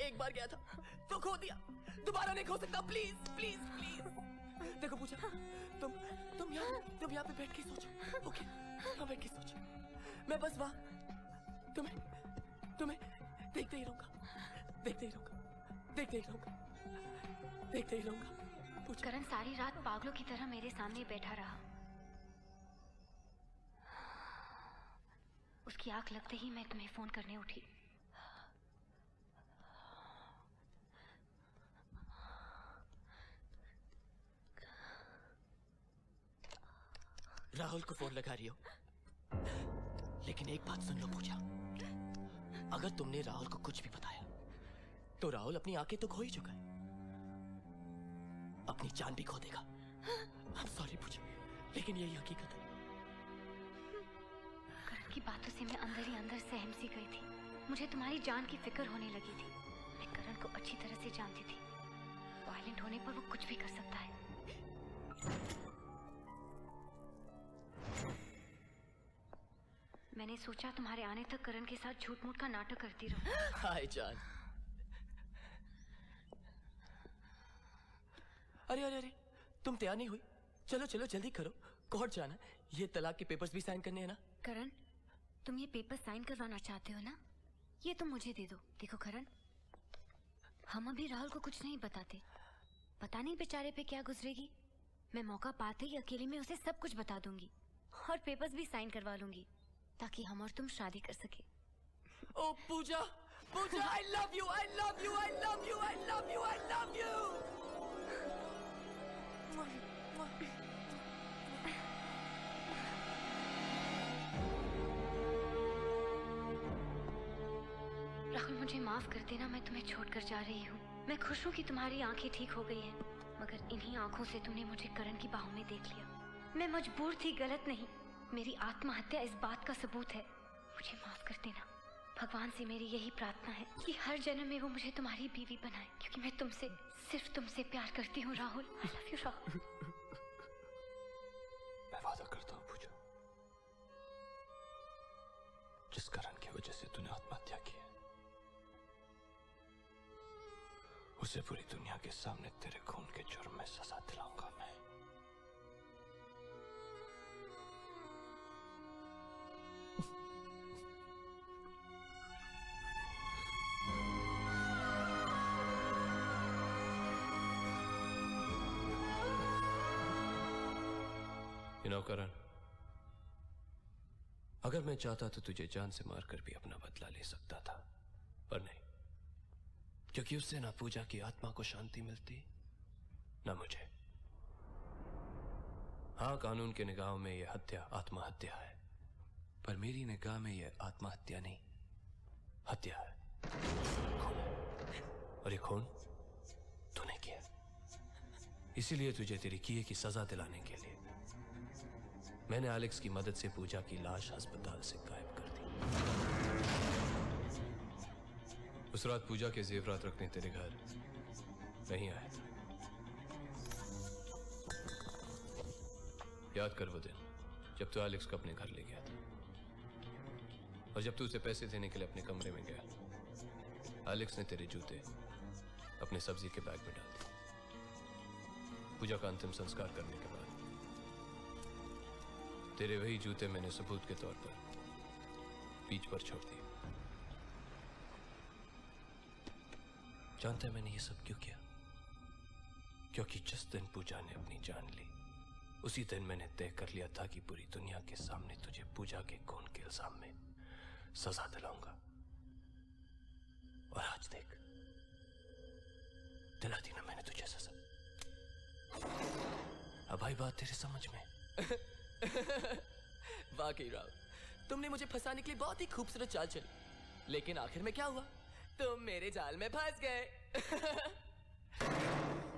एक बार गया था तो खो दिया, दोबारा नहीं खो सकता। Please please please. देखो पूजा, तुम यहाँ पे बैठ के सोचो, ओके? हाँ बैठ के सोचो, मैं बस वहाँ तुम्हें देखते ही रहूंगा, देखते ही रहूंगा, देखते ही रहूंगा, देखते ही रहूंगा। करण सारी रात पागलों की तरह मेरे सामने बैठा रहा। उसकी आंख लगते ही मैं तुम्हें फोन करने उठी। राहुल को फोन लगा रही हो, लेकिन एक बात सुन लो पूजा, अगर तुमने राहुल को कुछ भी बताया तो राहुल अपनी आंखें तो खो ही चुका है, अपनी जान भी खो देगा। I'm sorry पूजा, लेकिन यही हकीकत है। करण की बातों से मैं अंदर ही अंदर सहम सी गई थी। मुझे तुम्हारी जान की फिक्र होने लगी थी। मैं करण को अच्छी तरह से जानती थी, वायलेंट होने पर वो कुछ भी कर सकता है। मैंने सोचा तुम्हारे आने तक करण के साथ झूठ मूठ का नाटक करती रहूं। हाय जान। अरे अरे अरे, तुम तैयार नहीं हुई? चलो चलो जल्दी करो, कोर्ट जाना, ये तलाक के पेपर्स भी साइन करने हैं ना। करण, तुम ये पेपर साइन करवाना चाहते हो ना? ये तुम मुझे दे दो। देखो करण, हम अभी राहुल को कुछ नहीं बताते, पता नहीं बेचारे पे क्या गुजरेगी। मैं मौका पाते ही अकेले में उसे सब कुछ बता दूंगी और पेपर्स भी साइन करवा लूंगी ताकि हम और तुम शादी कर सके। ओ पूजा, पूजा, I love you, I love you, I love you, I love you, I love you। Rahul मुझे माफ कर देना, मैं तुम्हें छोड़कर जा रही हूँ। मैं खुश हूँ कि तुम्हारी आंखें ठीक हो गई हैं, मगर इन्हीं आंखों से तुमने मुझे करण की बाहों में देख लिया। मैं मजबूर थी, गलत नहीं। मेरी आत्महत्या इस बात का सबूत है। मुझे माफ कर देना। भगवान से मेरी यही प्रार्थना है कि हर जन्म में वो मुझे तुम्हारी बीवी बनाए, क्योंकि मैं तुमसे, सिर्फ तुमसे प्यार करती हूँ Rahul. I love you Rahul. मैं वादा करता हूँ पूजा, जिस कारण की वजह से तूने आत्महत्या की है उसे पूरी दुनिया के सामने तेरे खून के जुर्म में सजा दिलाऊंगा मैं। करण, अगर मैं चाहता तो तुझे जान से मारकर भी अपना बदला ले सकता था, पर नहीं, क्योंकि उससे ना पूजा की आत्मा को शांति मिलती ना मुझे। हाँ, कानून के निगाहों में यह हत्या आत्महत्या है, पर मेरी निगाह में यह आत्महत्या नहीं, हत्या है, खून है। और ये खून तूने किया। इसीलिए तुझे तेरी किए की सजा दिलाने के लिए मैंने एलेक्स की मदद से पूजा की लाश अस्पताल से गायब कर दी। उस रात पूजा के जेवरात रखने तेरे घर नहीं आया था। याद कर वो दिन जब तू एलेक्स को अपने घर ले गया था और जब तू उसे पैसे देने के लिए अपने कमरे में गया, एलेक्स ने तेरे जूते अपने सब्जी के बैग में डाल दिए। पूजा का अंतिम संस्कार करने के बाद तेरे वही जूते मैंने सबूत के तौर पर बीच पर छोड़ दिए। जानता है मैंने ये सब क्यों किया? क्योंकि जिस दिन पूजा ने अपनी जान ली उसी दिन मैंने तय कर लिया था कि पूरी दुनिया के सामने तुझे पूजा के खून के इल्जाम में सजा दिलाऊंगा। और आज देख, दिला दी ना मैंने तुझे सजा। अब आई बात तेरे समझ में? वाकई राव, तुमने मुझे फंसाने के लिए बहुत ही खूबसूरत चाल चली, लेकिन आखिर में क्या हुआ? तुम मेरे जाल में फंस गए।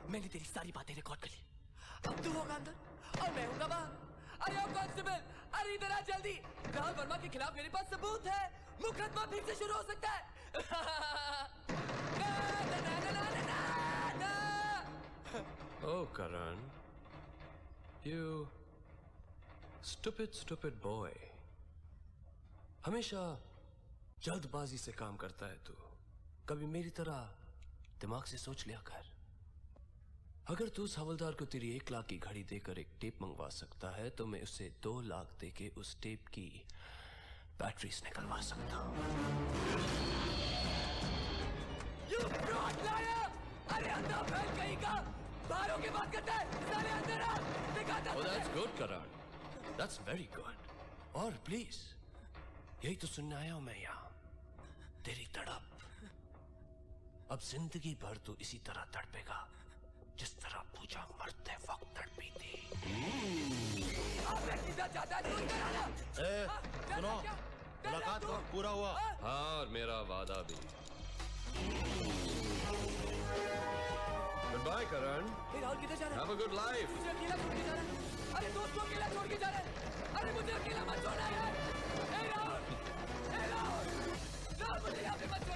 मैंने तेरी सारी बातें रिकॉर्ड कर ली। अब तू होगा अंदर और मैं हूँ बाहर। अरे ओ कांस्टेबल, अरे इधर आ जल्दी। राहुल वर्मा के खिलाफ मेरे पास सबूत है। मुकदमा फिर से शुरू हो सकता है। Oh, Karan, you stupid boy. हमेशा जल्दबाजी से काम करता है तू। कभी मेरी तरह दिमाग से सोच लिया कर। अगर तू उस हवलदार को तेरी 1 लाख की घड़ी देकर एक टेप मंगवा सकता है तो मैं उसे 2 लाख देके उस टेप की बैटरीज निकलवा सकता हूँ। You fraud liar! अरे अंधा फैल कहीं का बाहरों की बात करता है। साले अंदर आ, दिखाता Oh, that's good, Karan. That's very good. और प्लीज यही तो सुनने आया हूं मैं यहाँ। तेरी तड़प अब जिंदगी भर तू इसी तरह तड़पेगा जिस तरह पूजा मरते वक्त तड़पी थी। सुनो, मुलाकात पूरा हुआ। हाँ, और मेरा वादा भी। Goodbye, Karan. राहुल किधर जा रहा है? Have a good life. मुझे अकेला छोड़ के जा रहा है। अरे दोस्त को अकेला छोड़ के जा रहा है। अरे मुझे अकेला मत छोड़ना यार। राहुल, मुझे यहाँ पे मत